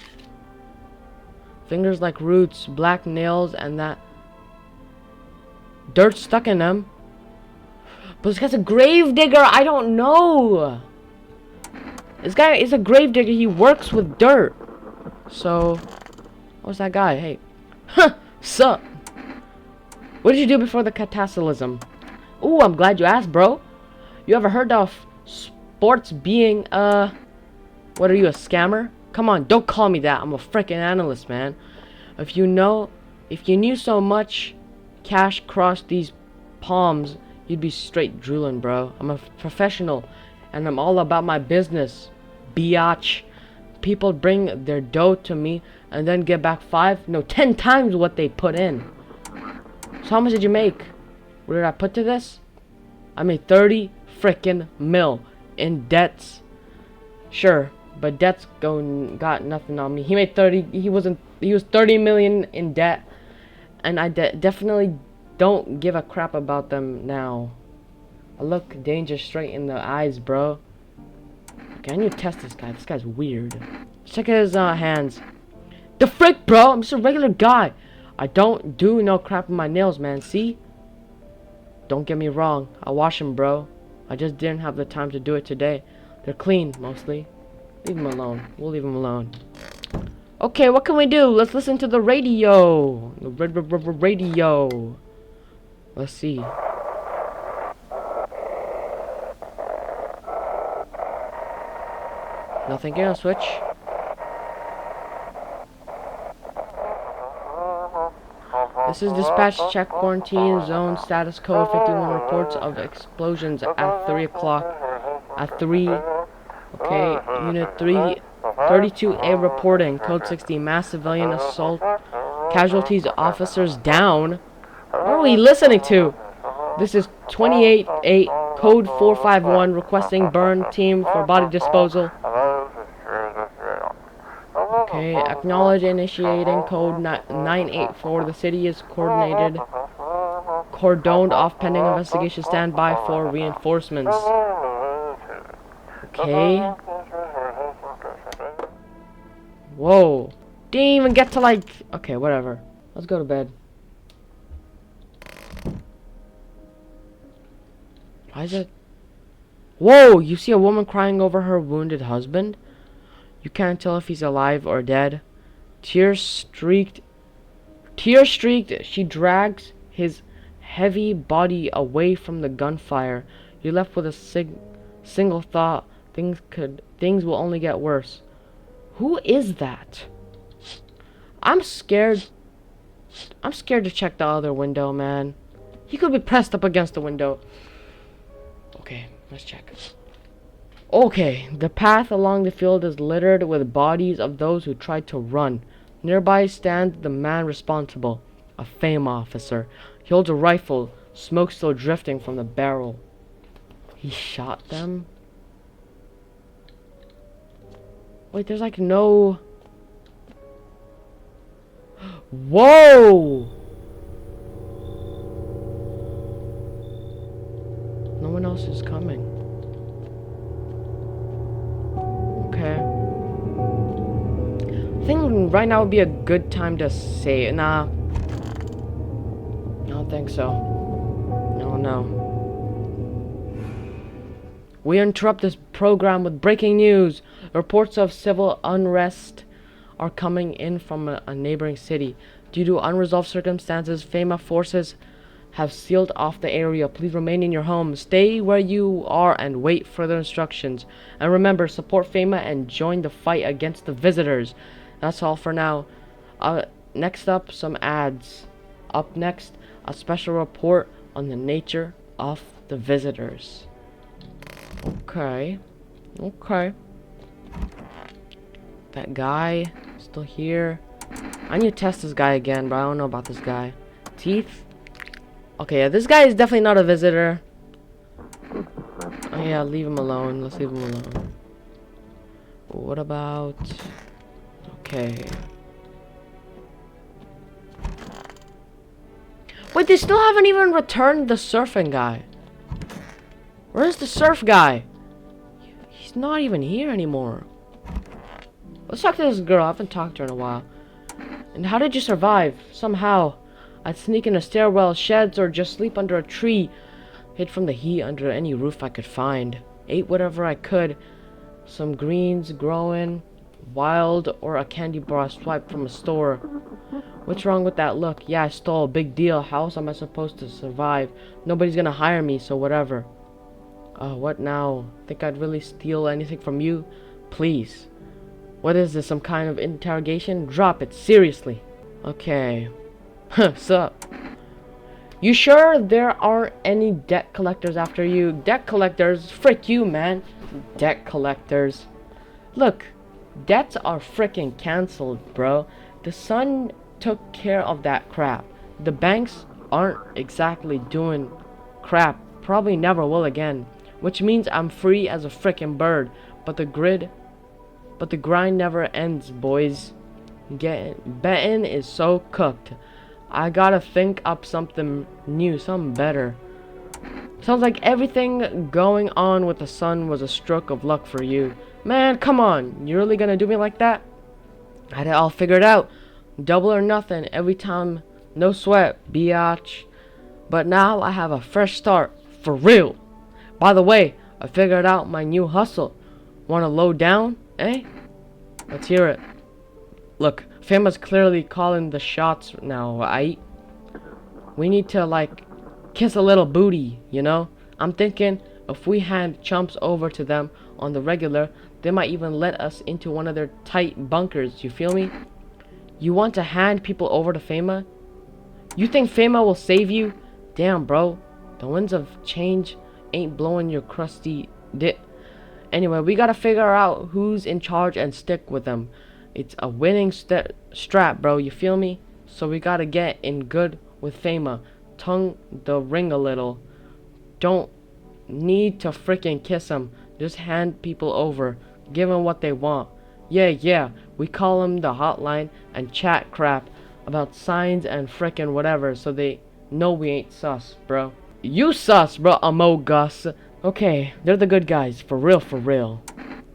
Fingers like roots, black nails, and that dirt stuck in them. But this guy's a grave digger. I don't know. This guy is a grave digger. He works with dirt. So, what's that guy? Hey. Huh. Sup? What did you do before the cataclysm? Ooh, I'm glad you asked, bro. You ever heard of sports being, what are you, a scammer? Come on, don't call me that. I'm a freaking analyst, man. If you knew so much cash crossed these palms, you'd be straight drooling, bro. I'm a professional, and I'm all about my business, biatch. People bring their dough to me, and then get back 10 times what they put in. So how much did you make? What did I put to this? I made 30 frickin' mil in debts. Sure, but debts got nothing on me. He made 30. He was 30 million in debt, and I definitely don't give a crap about them now. I look danger straight in the eyes, bro. Okay, I need to test this guy. This guy's weird. Check his hands. The frick, bro? I'm just a regular guy. I don't do no crap with my nails, man. See? Don't get me wrong. I wash them, bro. I just didn't have the time to do it today. They're clean, mostly. Leave them alone. We'll leave them alone. Okay, what can we do? Let's listen to the radio. The radio. Let's see. Nothing here. Switch. This is dispatch check quarantine zone status code 51 reports of explosions at 3 o'clock. At 3. Okay, unit 32A reporting. Code 60 mass civilian assault. Casualties officers down. What are we listening to? This is 28-8 code 451 requesting burn team for body disposal. Okay, acknowledge initiating code 984. The city is cordoned off pending investigation. Stand by for reinforcements. Okay. Whoa. Didn't even get to like... Okay, whatever. Let's go to bed. Why is it... Whoa! You see a woman crying over her wounded husband? You can't tell if he's alive or dead. Tear-streaked, she drags his heavy body away from the gunfire. You're left with a single thought. Things will only get worse. Who is that? I'm scared to check the other window, man. He could be pressed up against the window. Okay, let's check. Okay, the path along the field is littered with bodies of those who tried to run. Nearby stands the man responsible, a FEMA officer. He holds a rifle, smoke still drifting from the barrel. He shot them? Wait, there's like no... Whoa! No one else is coming. Okay. I think right now would be a good time to say... Nah. I don't think so. No. We interrupt this program with breaking news. Reports of civil unrest are coming in from a neighboring city. Due to unresolved circumstances, FEMA forces have sealed off the area. Please remain in your home. Stay where you are and wait further instructions. And remember, support FEMA and join the fight against the visitors. That's all for now. Next up, some ads. Up next, a special report on the nature of the visitors. Okay. That guy still here. I need to test this guy again, but I don't know about this guy. Teeth? Okay, yeah, this guy is definitely not a visitor. Oh yeah, leave him alone. Let's leave him alone. What about... Okay. Wait, they still haven't even returned the surfing guy. Where's the surf guy? He's not even here anymore. Let's talk to this girl. I haven't talked to her in a while. And how did you survive? Somehow. I'd sneak in a stairwell, sheds, or just sleep under a tree. Hid from the heat under any roof I could find. Ate whatever I could. Some greens growing wild, or a candy bar I swiped from a store. What's wrong with that look? Yeah, I stole a big deal. How else am I supposed to survive? Nobody's gonna hire me, so whatever. What now? Think I'd really steal anything from you? Please. What is this, some kind of interrogation? Drop it, seriously. Okay. Sup? You sure there aren't any debt collectors after you? Debt collectors? Frick you, man. Debt collectors. Look, debts are frickin' cancelled, bro. The sun took care of that crap. The banks aren't exactly doing crap. Probably never will again. Which means I'm free as a frickin' bird. But the grind never ends, boys. Betting is so cooked. I gotta think up something new, something better. Sounds like everything going on with the sun was a stroke of luck for you. Man, come on. You really gonna do me like that? I had it all figured out. Double or nothing every time. No sweat, biatch. But now I have a fresh start. For real. By the way, I figured out my new hustle. Wanna low down? Eh? Let's hear it. Look, Fama's clearly calling the shots now, right? We need to, like, kiss a little booty, you know? I'm thinking if we hand chumps over to them on the regular, they might even let us into one of their tight bunkers, you feel me? You want to hand people over to Fama? You think Fama will save you? Damn, bro. The winds of change ain't blowing your crusty dip. Anyway, we gotta figure out who's in charge and stick with them. It's a winning strap, bro, you feel me? So we gotta get in good with Fama. Tongue the ring a little. Don't need to freaking kiss them. Just hand people over. Give them what they want. Yeah, we call them the hotline and chat crap about signs and frickin' whatever so they know we ain't sus, bro. You sus, bro, Amogus. Okay, they're the good guys, for real.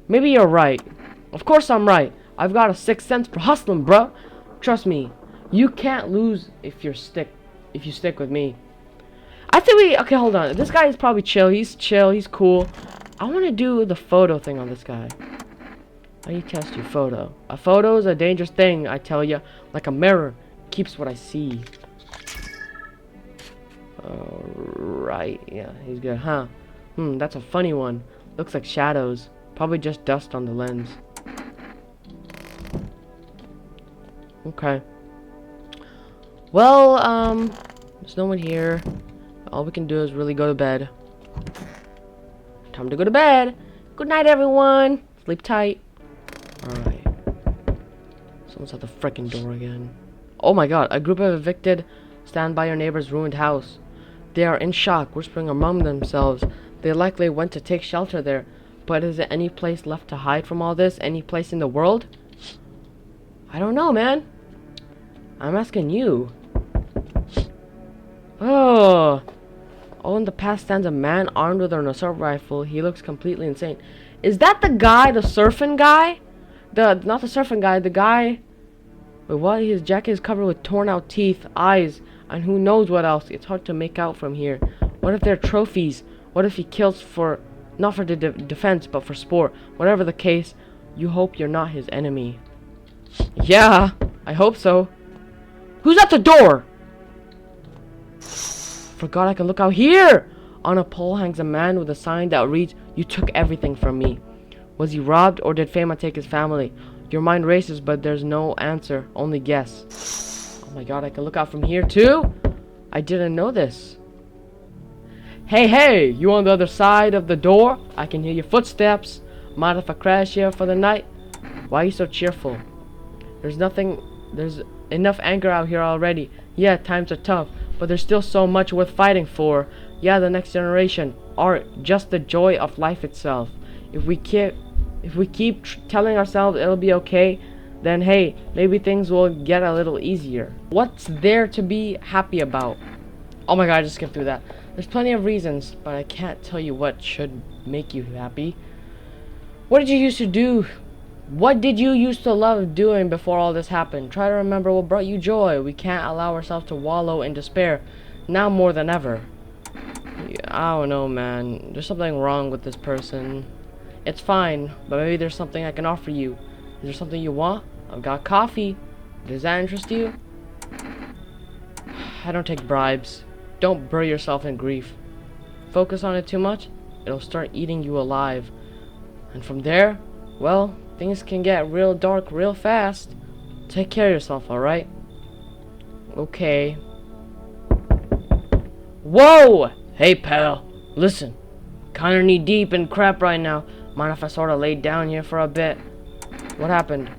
Maybe you're right. Of course I'm right. I've got a sixth sense for hustling, bro. Trust me, you can't lose if you stick with me. I think okay, hold on. This guy is probably chill. He's chill. He's cool. I want to do the photo thing on this guy. How do you test your photo? A photo is a dangerous thing, I tell ya. Like a mirror, keeps what I see. Right. Yeah, he's good, huh? That's a funny one. Looks like shadows. Probably just dust on the lens. Okay. Well, there's no one here. All we can do is really go to bed. Time to go to bed. Good night, everyone. Sleep tight. Alright. Someone's at the frickin' door again. Oh my god, a group of evicted stand by your neighbor's ruined house. They are in shock, whispering among themselves. They likely went to take shelter there. But is there any place left to hide from all this? Any place in the world? I don't know, man. I'm asking you. Oh, in the past stands a man armed with an assault rifle. He looks completely insane. Is that the guy, the surfing guy? Not the surfing guy, the guy... Wait, what? His jacket is covered with torn out teeth, eyes, and who knows what else. It's hard to make out from here. What if they're trophies? What if he kills for... not for the defense, but for sport? Whatever the case, you hope you're not his enemy. Yeah, I hope so. Who's at the door? Forgot I can look out here. On a pole hangs a man with a sign that reads, "You took everything from me." Was he robbed or did Fama take his family? Your mind races, but there's no answer, only guess. Oh my god, I can look out from here too? I didn't know this. Hey, you on the other side of the door? I can hear your footsteps. Mind if I crash here for the night? Why are you so there's enough anger out here already. Yeah, times are tough, but there's still so much worth fighting for. Yeah, the next generation, art, just the joy of life itself. If we keep telling ourselves it'll be okay, then hey, maybe things will get a little easier. What's there to be happy about? Oh my god, I just skipped through that. There's plenty of reasons, but I can't tell you what should make you happy. What did you used to do? What did you used to love doing before all this happened? Try to remember what brought you joy. We can't allow ourselves to wallow in despair, now more than ever. I don't know, man. There's something wrong with this person. It's fine, but maybe there's something I can offer you. Is there something you want? I've got coffee. Does that interest you? I don't take bribes. Don't bury yourself in grief. Focus on it too much, it'll start eating you alive. And from there, well, things can get real dark real fast. Take care of yourself, alright? Okay. Whoa! Hey, pal. Listen. Kinda knee deep in crap right now. Mind if I sorta lay down here for a bit? What happened?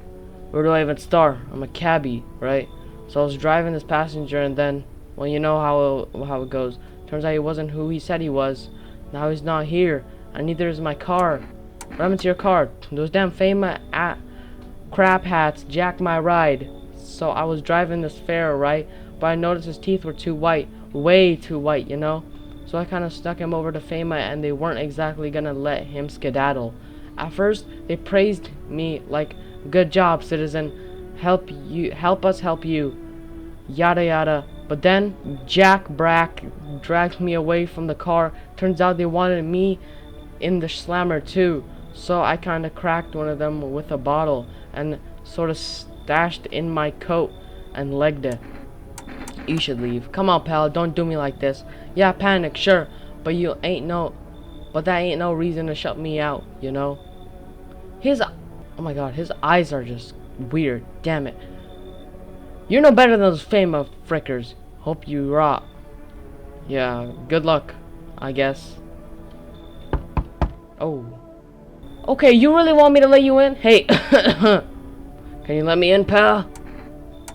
Where do I even start? I'm a cabbie, right? So I was driving this passenger and then, well, you know how it goes. Turns out he wasn't who he said he was. Now he's not here, and neither is my car. What happened to your car? Those damn famous crap hats jacked my ride. So I was driving this fare, right? But I noticed his teeth were too white. Way too white, you know? So I kind of snuck him over to Fama, and they weren't exactly gonna let him skedaddle. At first, they praised me like, "Good job, citizen. Help us help you." Yada yada. But then, Jack Brack dragged me away from the car. Turns out they wanted me in the slammer too. So I kinda cracked one of them with a bottle and sorta stashed in my coat and legged it. You should leave. Come on, pal, don't do me like this. Yeah, panic, sure, but that ain't no reason to shut me out, you know? Oh my god, his eyes are just weird, damn it. You're no better than those famous frickers. Hope you rot. Yeah, good luck, I guess. Oh. Okay, you really want me to let you in? Hey, can you let me in, pal?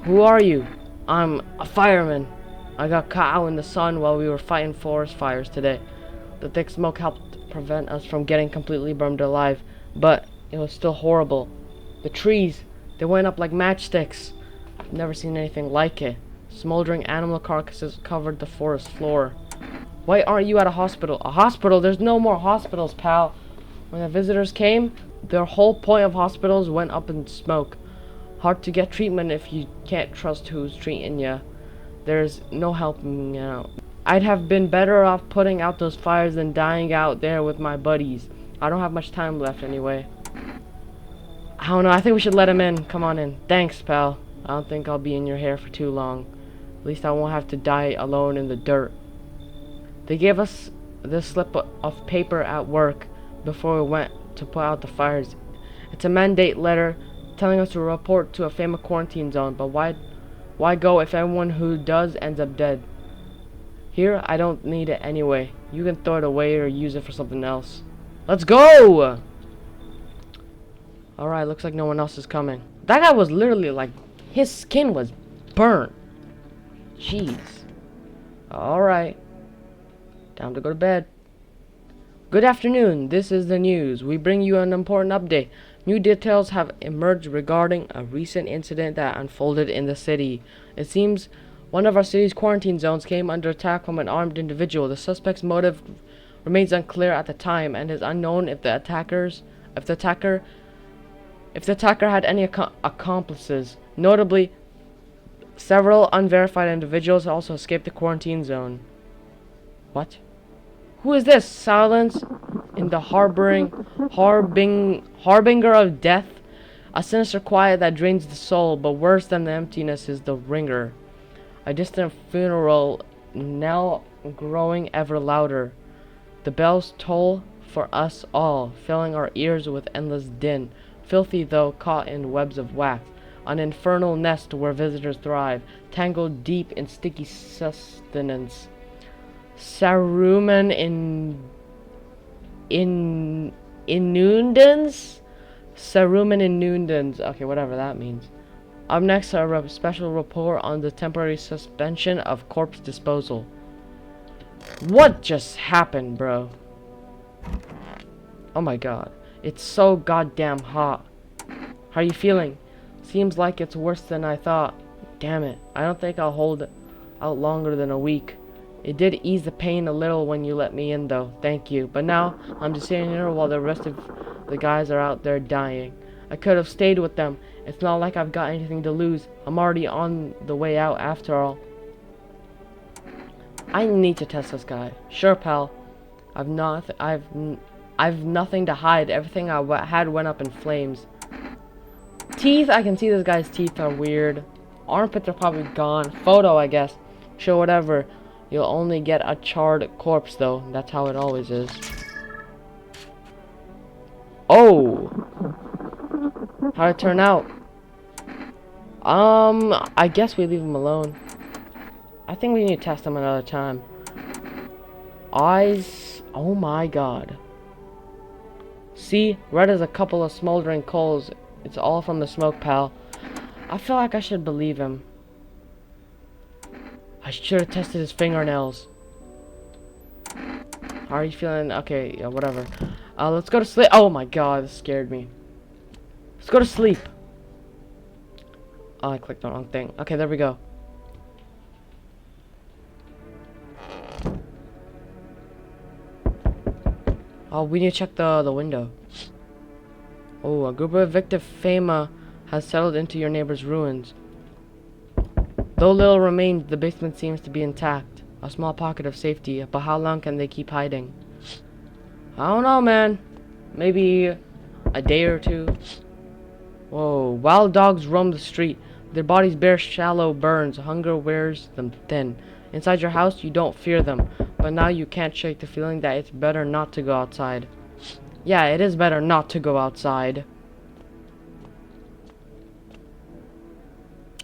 Who are you? I'm a fireman. I got caught out in the sun while we were fighting forest fires today. The thick smoke helped prevent us from getting completely burned alive, but it was still horrible. The trees, they went up like matchsticks. I've never seen anything like it. Smoldering animal carcasses covered the forest floor. Why aren't you at a hospital? A hospital? There's no more hospitals, pal. When the visitors came, their whole point of hospitals went up in smoke. Hard to get treatment if you can't trust who's treating ya. There's no helping out. I'd have been better off putting out those fires than dying out there with my buddies. I don't have much time left anyway. I don't know, I think we should let him in. Come on in. Thanks, pal. I don't think I'll be in your hair for too long. At least I won't have to die alone in the dirt. They gave us this slip of paper at work before we went to put out the fires. It's a mandate letter telling us to report to a famous quarantine zone, but why go if everyone who does ends up dead? Here, I don't need it anyway. You can throw it away or use it for something else. Let's go! Alright, looks like no one else is coming. That guy was literally like, his skin was burnt. Jeez. Alright. Time to go to bed. Good afternoon, this is the news. We bring you an important update. New details have emerged regarding a recent incident that unfolded in the city. It seems one of our city's quarantine zones came under attack from an armed individual. The suspect's motive remains unclear at the time and is unknown if the attacker had any accomplices. Notably, several unverified individuals also escaped the quarantine zone. What? Who is this? Silence in the harbinger of death. A sinister quiet that drains the soul, but worse than the emptiness is the ringer. A distant funeral knell growing ever louder. The bells toll for us all, filling our ears with endless din. Filthy though caught in webs of wax. An infernal nest where visitors thrive, tangled deep in sticky sustenance. Saruman inundans? Saruman inundans. Okay, whatever that means. Up next, a special report on the temporary suspension of corpse disposal. What just happened, bro? Oh my god. It's so goddamn hot. How are you feeling? Seems like it's worse than I thought. Damn it. I don't think I'll hold out longer than a week. It did ease the pain a little when you let me in, though. Thank you. But now, I'm just sitting here while the rest of the guys are out there dying. I could have stayed with them. It's not like I've got anything to lose. I'm already on the way out after all. I need to test this guy. Sure, pal. I've nothing to hide. Everything I had went up in flames. Teeth, I can see this guy's teeth are weird. Armpits are probably gone. Photo, I guess. Sure, whatever. You'll only get a charred corpse, though. That's how it always is. Oh! How'd it turn out? I guess we leave him alone. I think we need to test him another time. Eyes. Oh my god. See? Red as a couple of smoldering coals. It's all from the smoke, pal. I feel like I should believe him. I should have tested his fingernails. How are you feeling? Okay, yeah, whatever. Let's go to sleep. Oh my god, this scared me. Let's go to sleep. Oh, I clicked the wrong thing. Okay, there we go. Oh, we need to check the window. Oh, a group of evictive Fema has settled into your neighbor's ruins. Though little remains, the basement seems to be intact. A small pocket of safety, but how long can they keep hiding? I don't know, man. Maybe a day or two. Whoa, wild dogs roam the street. Their bodies bear shallow burns. Hunger wears them thin. Inside your house, you don't fear them. But now you can't shake the feeling that it's better not to go outside. Yeah, it is better not to go outside.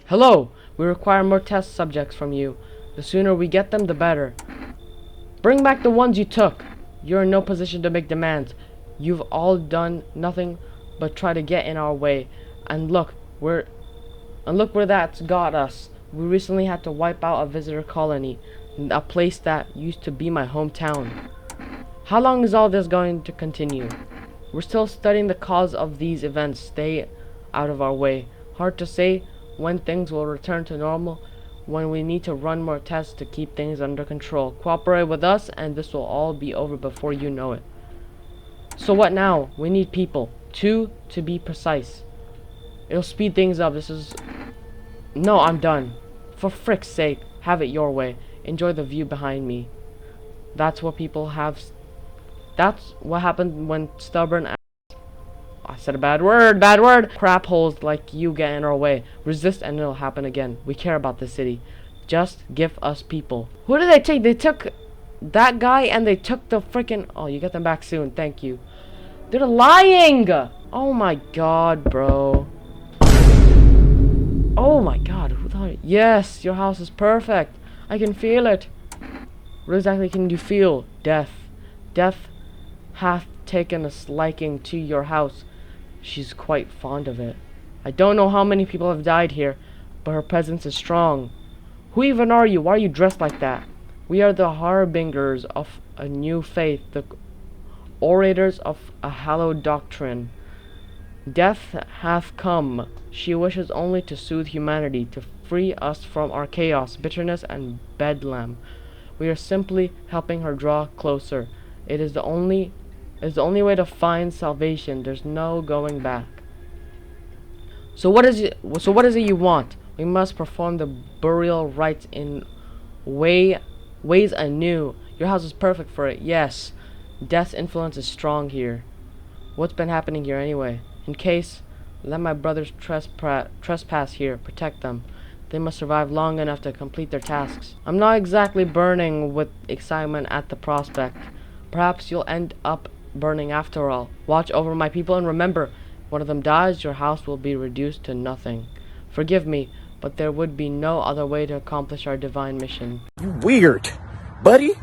Hello! We require more test subjects from you. The sooner we get them, the better. Bring back the ones you took. You're in no position to make demands. You've all done nothing but try to get in our way. And look where that's got us. We recently had to wipe out a visitor colony, a place that used to be my hometown. How long is all this going to continue? We're still studying the cause of these events. Stay out of our way. Hard to say when things will return to normal, when we need to run more tests to keep things under control. Cooperate with us and this will all be over before you know it. So what now? We need people. 2 to be precise. It'll speed things up. No, I'm done. For frick's sake, have it your way. Enjoy the view behind me. That's what people have. That's what happened when stubborn I said a bad word. Crap holes like you get in our way. Resist and it'll happen again. We care about the city. Just give us people. Who did they take? They took that guy and they took the freaking. Oh, you get them back soon. Thank you. They're lying. Oh my god, bro. Oh my god. Who thought? Yes, your house is perfect. I can feel it. What exactly can you feel? Death. Death hath taken a liking to your house. She's quite fond of it. I don't know how many people have died here, but her presence is strong. Who even are you? Why are you dressed like that? We are the harbingers of a new faith, the orators of a hallowed doctrine. Death hath come. She wishes only to soothe humanity, to free us from our chaos, bitterness, and bedlam. We are simply helping her draw closer. It is the only way to find salvation. There's no going back. So what is it you want? We must perform the burial rites in ways anew. Your house is perfect for it. Yes. Death's influence is strong here. What's been happening here anyway? In case, let my brothers trespass here. Protect them. They must survive long enough to complete their tasks. I'm not exactly burning with excitement at the prospect. Perhaps you'll end up burning after all. Watch over my people and remember, if one of them dies, your house will be reduced to nothing. Forgive me, but there would be no other way to accomplish our divine mission. You weird, buddy.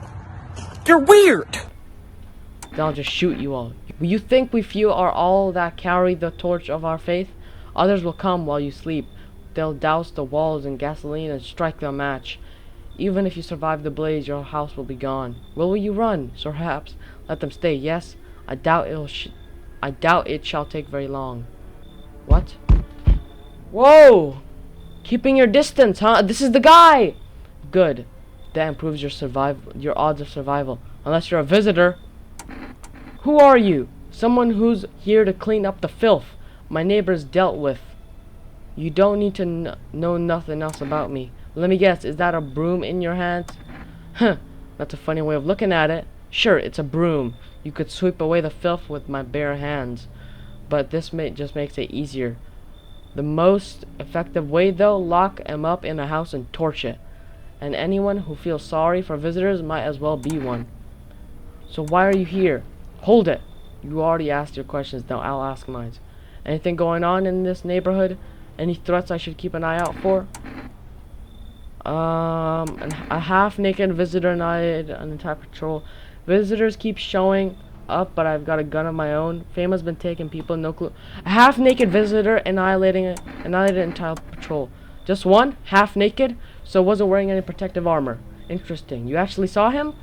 You're weird. Then I'll just shoot you all. You think we few are all that carry the torch of our faith? Others will come while you sleep. They'll douse the walls in gasoline and strike the match. Even if you survive the blaze, your house will be gone. Will you run? Perhaps. Let them stay. Yes. I doubt it shall take very long. What? Whoa! Keeping your distance, huh? This is the guy! Good. That improves your odds of survival. Unless you're a visitor. Who are you? Someone who's here to clean up the filth my neighbors dealt with. You don't need to know nothing else about me. Let me guess, is that a broom in your hands? Huh, that's a funny way of looking at it. Sure, it's a broom. You could sweep away the filth with my bare hands. But this just makes it easier. The most effective way, though, lock him up in a house and torch it. And anyone who feels sorry for visitors might as well be one. So why are you here? Hold it. You already asked your questions, now I'll ask mine. Anything going on in this neighborhood? Any threats I should keep an eye out for? A half-naked visitor night on attack patrol. Visitors keep showing up, but I've got a gun of my own. Fame has been taking people, no clue. A half-naked visitor annihilated entire patrol. Just one? Half-naked? So wasn't wearing any protective armor. Interesting. You actually saw him?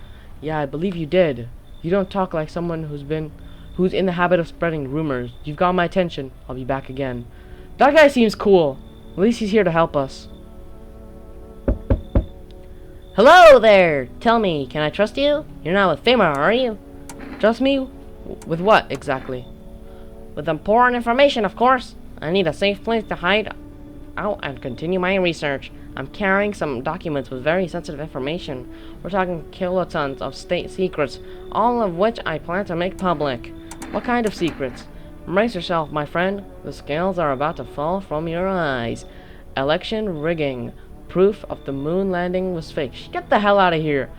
Yeah, I believe you did. You don't talk like someone who's in the habit of spreading rumors. You've got my attention. I'll be back again. That guy seems cool. At least he's here to help us. Hello there! Tell me, can I trust you? You're not with FEMA, are you? Trust me? With what, exactly? With important information, of course. I need a safe place to hide out and continue my research. I'm carrying some documents with very sensitive information. We're talking kilotons of state secrets, all of which I plan to make public. What kind of secrets? Brace yourself, my friend. The scales are about to fall from your eyes. Election rigging. Proof of the moon landing was fake. Get the hell out of here.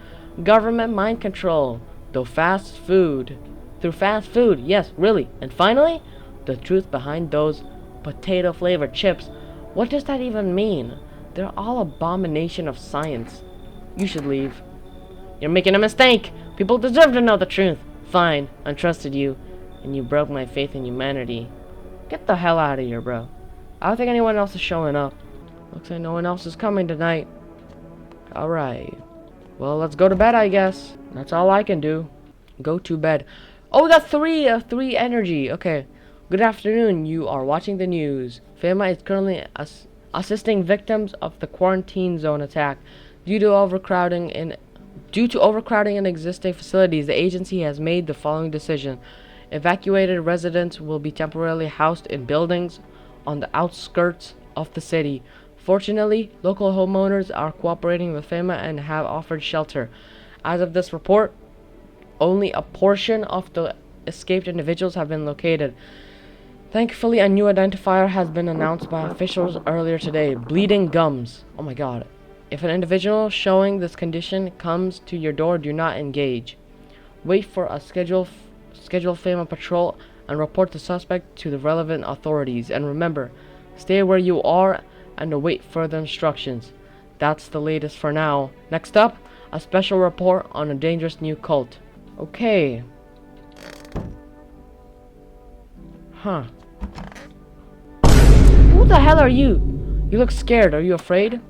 Government mind control. Through fast food. Yes, really. And finally, the truth behind those potato-flavored chips. What does that even mean? They're all abomination of science. You should leave. You're making a mistake. People deserve to know the truth. Fine, I trusted you, and you broke my faith in humanity. Get the hell out of here, bro. I don't think anyone else is showing up. Looks like no one else is coming tonight. Alright. Well, let's go to bed, I guess. That's all I can do. Go to bed. Oh, we got three energy. Okay. Good afternoon. You are watching the news. FEMA is currently assisting victims of the quarantine zone attack. Due to overcrowding in existing facilities, the agency has made the following decision. Evacuated residents will be temporarily housed in buildings on the outskirts of the city. Fortunately, local homeowners are cooperating with FEMA and have offered shelter. As of this report, only a portion of the escaped individuals have been located. Thankfully, a new identifier has been announced by officials earlier today. Bleeding gums. Oh my god. If an individual showing this condition comes to your door, do not engage. Wait for a scheduled FEMA patrol and report the suspect to the relevant authorities. And remember, stay where you are and await further instructions. That's the latest for now. Next up, a special report on a dangerous new cult. Okay. Huh. Who the hell are you? You look scared. Are you afraid?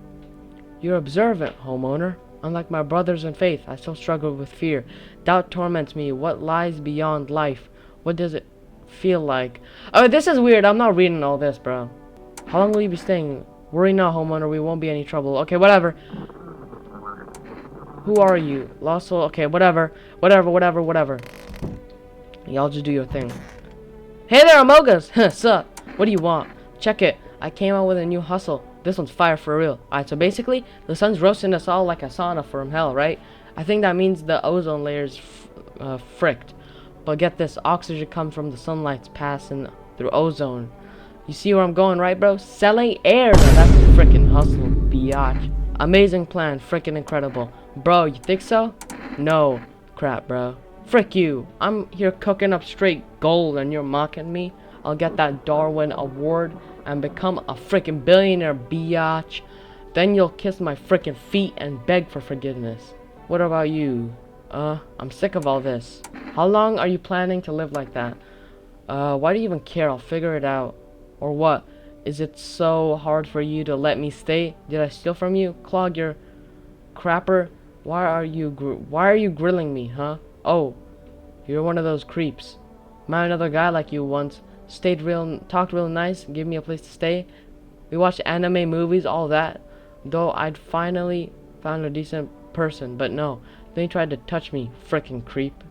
You're observant, homeowner. Unlike my brothers in faith, I still struggle with fear. Doubt torments me. What lies beyond life? What does it feel like? Oh, this is weird. I'm not reading all this, bro. How long will you be staying? Worry not, homeowner. We won't be any trouble. Okay, whatever. Who are you? Lost soul? Okay, whatever. Whatever. Y'all just do your thing. Hey there, Amogus! Huh, sup? What do you want? Check it. I came out with a new hustle. This one's fire for real. Alright, so basically, the sun's roasting us all like a sauna from hell, right? I think that means the ozone layer's fricked. But get this, oxygen comes from the sunlight's passing through ozone. You see where I'm going, right, bro? Selling air! Now that's a frickin' hustle, biatch. Amazing plan, frickin' incredible. Bro, you think so? No. Crap, bro. Frick you. I'm here cooking up straight gold and you're mocking me? I'll get that Darwin Award and become a frickin' billionaire, biatch. Then you'll kiss my frickin' feet and beg for forgiveness. What about you? I'm sick of all this. How long are you planning to live like that? Why do you even care? I'll figure it out. Or what? Is it so hard for you to let me stay? Did I steal from you? Clog your crapper. Why are you grilling me, huh? Oh, you're one of those creeps. Am I another guy like you once? Talked real nice, give me a place to stay. We watched anime movies, all that. Though I'd finally found a decent person, but no. Then he tried to touch me, frickin' creep.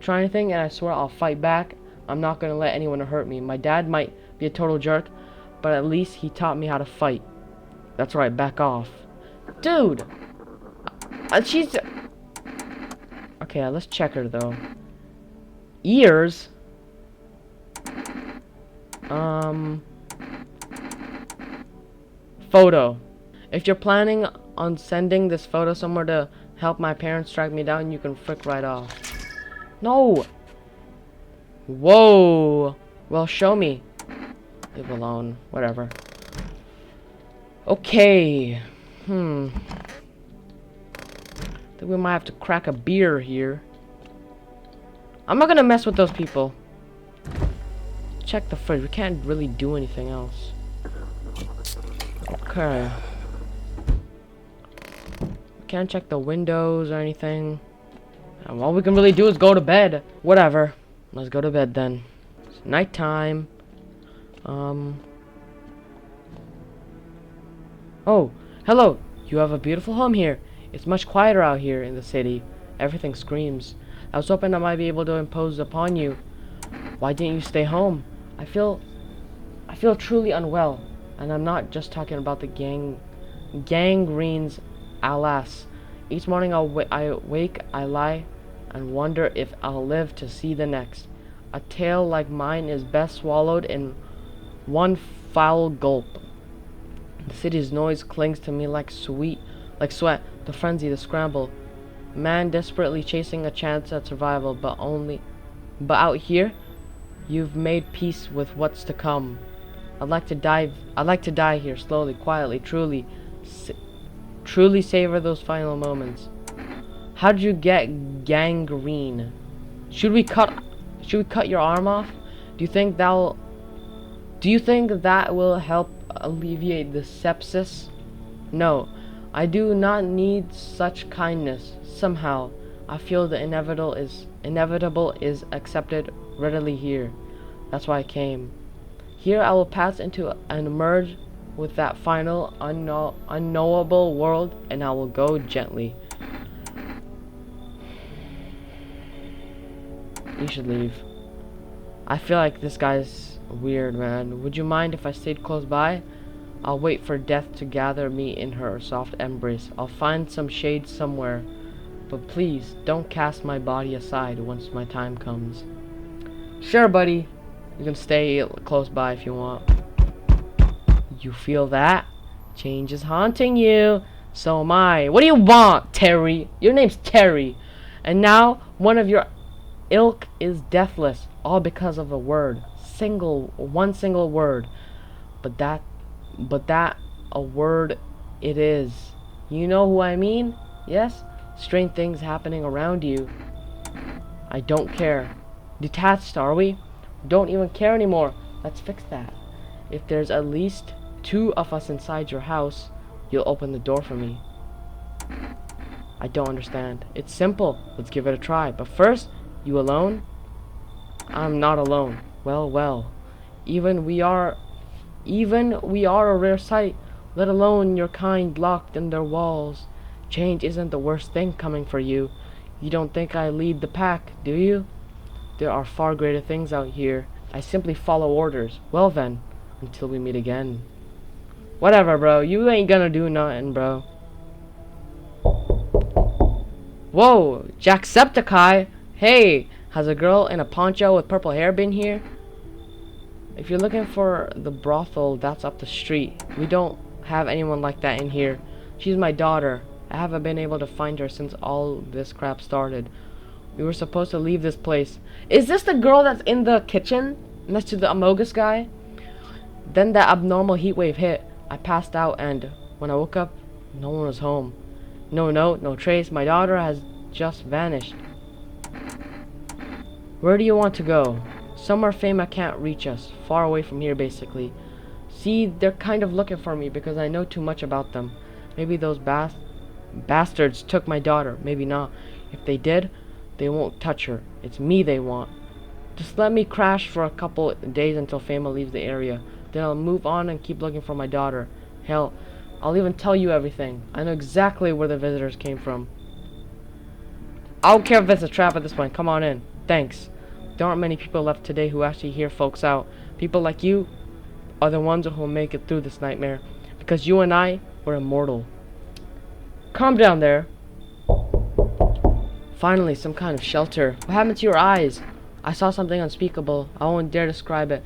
Try anything and I swear I'll fight back. I'm not gonna let anyone hurt me. My dad might be a total jerk, but at least he taught me how to fight. That's right, back off. Dude! She's... Okay, let's check her though. Ears? Photo. If you're planning on sending this photo somewhere to help my parents track me down, you can frick right off. No! Whoa! Well, show me. Leave alone. Whatever. Okay. I think we might have to crack a beer here. I'm not gonna mess with those people. Check the fridge. We can't really do anything else. Okay. Can't check the windows or anything. And all we can really do is go to bed. Whatever. Let's go to bed then. It's nighttime. Oh, hello. You have a beautiful home here. It's much quieter out here in the city. Everything screams. I was hoping I might be able to impose upon you. Why didn't you stay home? I feel truly unwell. And I'm not just talking about the gangrenes, alas. Each morning I wake, I lie, and wonder if I'll live to see the next. A tale like mine is best swallowed in one foul gulp. The city's noise clings to me like sweat, the frenzy, the scramble. Man desperately chasing a chance at survival, but out here, you've made peace with what's to come. I'd like to die here, slowly, quietly, truly savor those final moments. How did you get gangrene? Should we cut your arm off? Do you think that will help alleviate the sepsis? No, I do not need such kindness. Somehow, I feel the inevitable is accepted readily here. That's why I came. Here I will pass into and emerge with that final unknowable world, and I will go gently. You should leave. I feel like this guy's weird, man. Would you mind if I stayed close by? I'll wait for death to gather me in her soft embrace. I'll find some shade somewhere. But please, don't cast my body aside once my time comes. Sure, buddy. You can stay close by if you want. You feel that? Change is haunting you. So am I. What do you want, Terry? Your name's Terry. And now, one of your ilk is deathless. All because of a word. One single word. But that a word it is. You know who I mean? Yes? Strange things happening around you. I don't care. Detached, are we? Don't even care anymore. Let's fix that. If there's at least 2 of us inside your house, you'll open the door for me. I don't understand. It's simple. Let's give it a try. But first, you alone? I'm not alone. Well. Even we are a rare sight, let alone your kind locked in their walls. Change isn't the worst thing coming for you. You don't think I lead the pack, do you? There are far greater things out here. I simply follow orders. Well then, until we meet again. Whatever, bro. You ain't gonna do nothing, bro. Whoa, Jacksepticeye. Hey, has a girl in a poncho with purple hair been here? If you're looking for the brothel, that's up the street. We don't have anyone like that in here. She's my daughter. I haven't been able to find her since all this crap started. We were supposed to leave this place. Is this the girl that's in the kitchen next to the Amogus guy? Then that abnormal heat wave hit. I passed out, and when I woke up, no one was home. No note, no trace. My daughter has just vanished. Where do you want to go? Somewhere Fama can't reach us. Far away from here, basically. See, they're kind of looking for me because I know too much about them. Maybe those bastards took my daughter. Maybe not. If they did, they won't touch her. It's me they want. Just let me crash for a couple days until Fama leaves the area. Then I'll move on and keep looking for my daughter. Hell, I'll even tell you everything. I know exactly where the visitors came from. I don't care if it's a trap at this point. Come on in. Thanks. There aren't many people left today who actually hear folks out. People like you are the ones who will make it through this nightmare. Because you and I were immortal. Calm down there. Finally, some kind of shelter. What happened to your eyes? I saw something unspeakable. I won't dare describe it.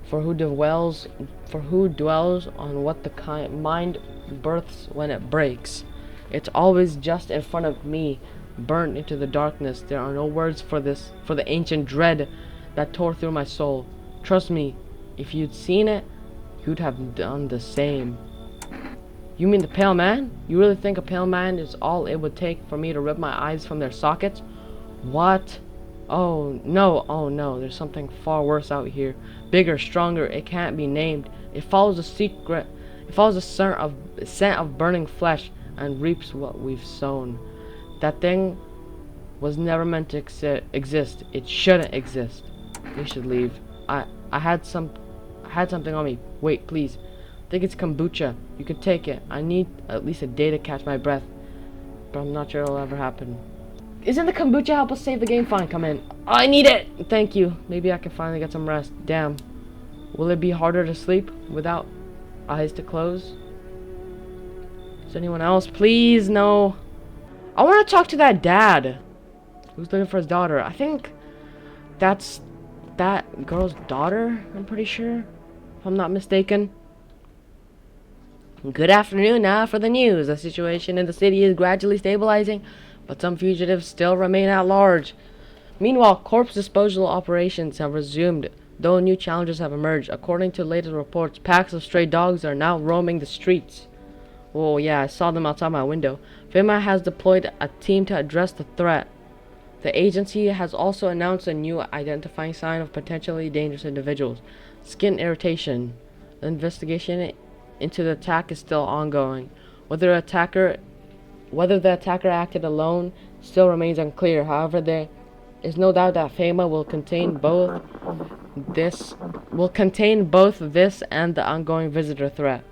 For who dwells on what the mind births when it breaks. It's always just in front of me, burnt into the darkness. There are no words for this, for the ancient dread that tore through my soul. Trust me, if you'd seen it, you'd have done the same. You mean the pale man? You really think a pale man is all it would take for me to rip my eyes from their sockets? What? Oh no, there's something far worse out here. Bigger, stronger, it can't be named. It follows a secret. It follows a scent of burning flesh and reaps what we've sown. That thing was never meant to exist. It shouldn't exist. We should leave. I had something on me. Wait, please. I think it's kombucha. You can take it. I need at least a day to catch my breath, but I'm not sure it'll ever happen. Isn't the kombucha help us save the game? Fine, come in. I need it! Thank you. Maybe I can finally get some rest. Damn. Will it be harder to sleep without eyes to close? Is anyone else? Please, no. I want to talk to that dad who's looking for his daughter. I think that's that girl's daughter, I'm pretty sure, if I'm not mistaken. Good afternoon. Now for the news. The situation in the city is gradually stabilizing, but some fugitives still remain at large. Meanwhile, corpse disposal operations have resumed, though new challenges have emerged. According to latest reports, packs of stray dogs are now roaming the streets. Oh yeah, I saw them outside my window. FEMA has deployed a team to address the threat. The agency has also announced a new identifying sign of potentially dangerous individuals: skin irritation. The investigation into the attack is still ongoing. Whether the attacker acted alone still remains unclear. However, there is no doubt that FEMA will contain both this and the ongoing visitor threat.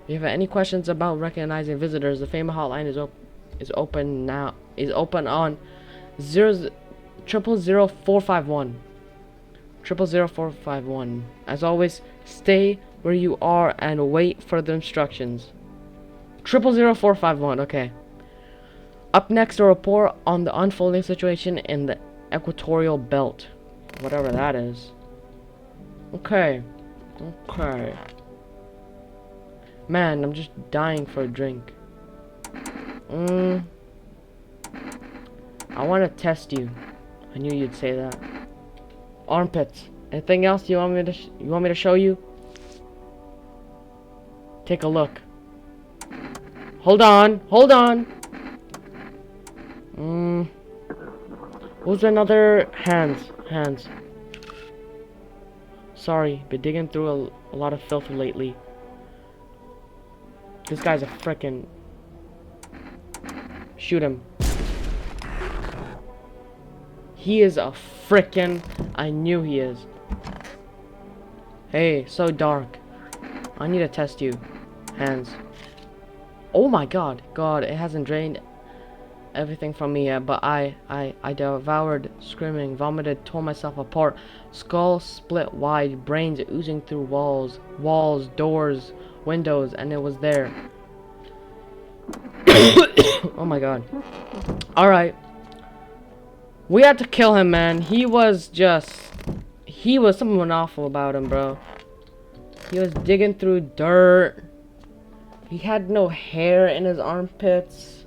If you have any questions about recognizing visitors, the FEMA hotline is open on 0000451. 0000451. As always, stay where you are and wait for the instructions. 0000451. Okay. Up next, a report on the unfolding situation in the equatorial belt, whatever that is. Okay. Man, I'm just dying for a drink. I want to test you. I knew you'd say that. Armpits. Anything else you want me to show you? Take a look. Hold on. Who's another hands? Sorry, been digging through a lot of filth lately. This guy's a frickin'. Shoot him. He is a frickin'. I knew he is. Hey, so dark. I need to test you. Hands. Oh my god. God, it hasn't drained everything from me yet, but I devoured, screaming, vomited, tore myself apart. Skull split wide, brains oozing through walls, doors, windows, and it was there. Oh my god. Alright. We had to kill him, man. He was something awful about him, bro. He was digging through dirt. He had no hair in his armpits.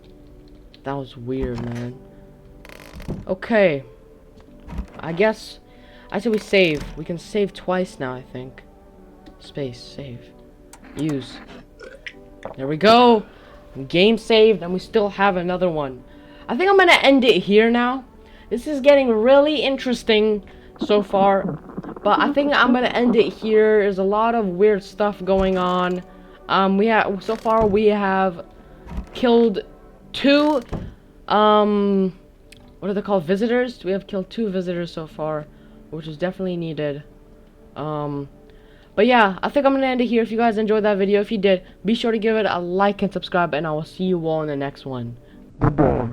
That was weird, man. Okay. I guess I said we save. We can save twice now, I think. Space, save. Use. There we go. Game saved, and we still have another one. I think I'm gonna end it here now. This is getting really interesting so far. But I think I'm gonna end it here. There's a lot of weird stuff going on. So far we have killed 2 what are they called, visitors? We have killed 2 visitors so far, which is definitely needed. But yeah, I think I'm gonna end it here. If you guys enjoyed that video, if you did, be sure to give it a like and subscribe, and I will see you all in the next one. Goodbye.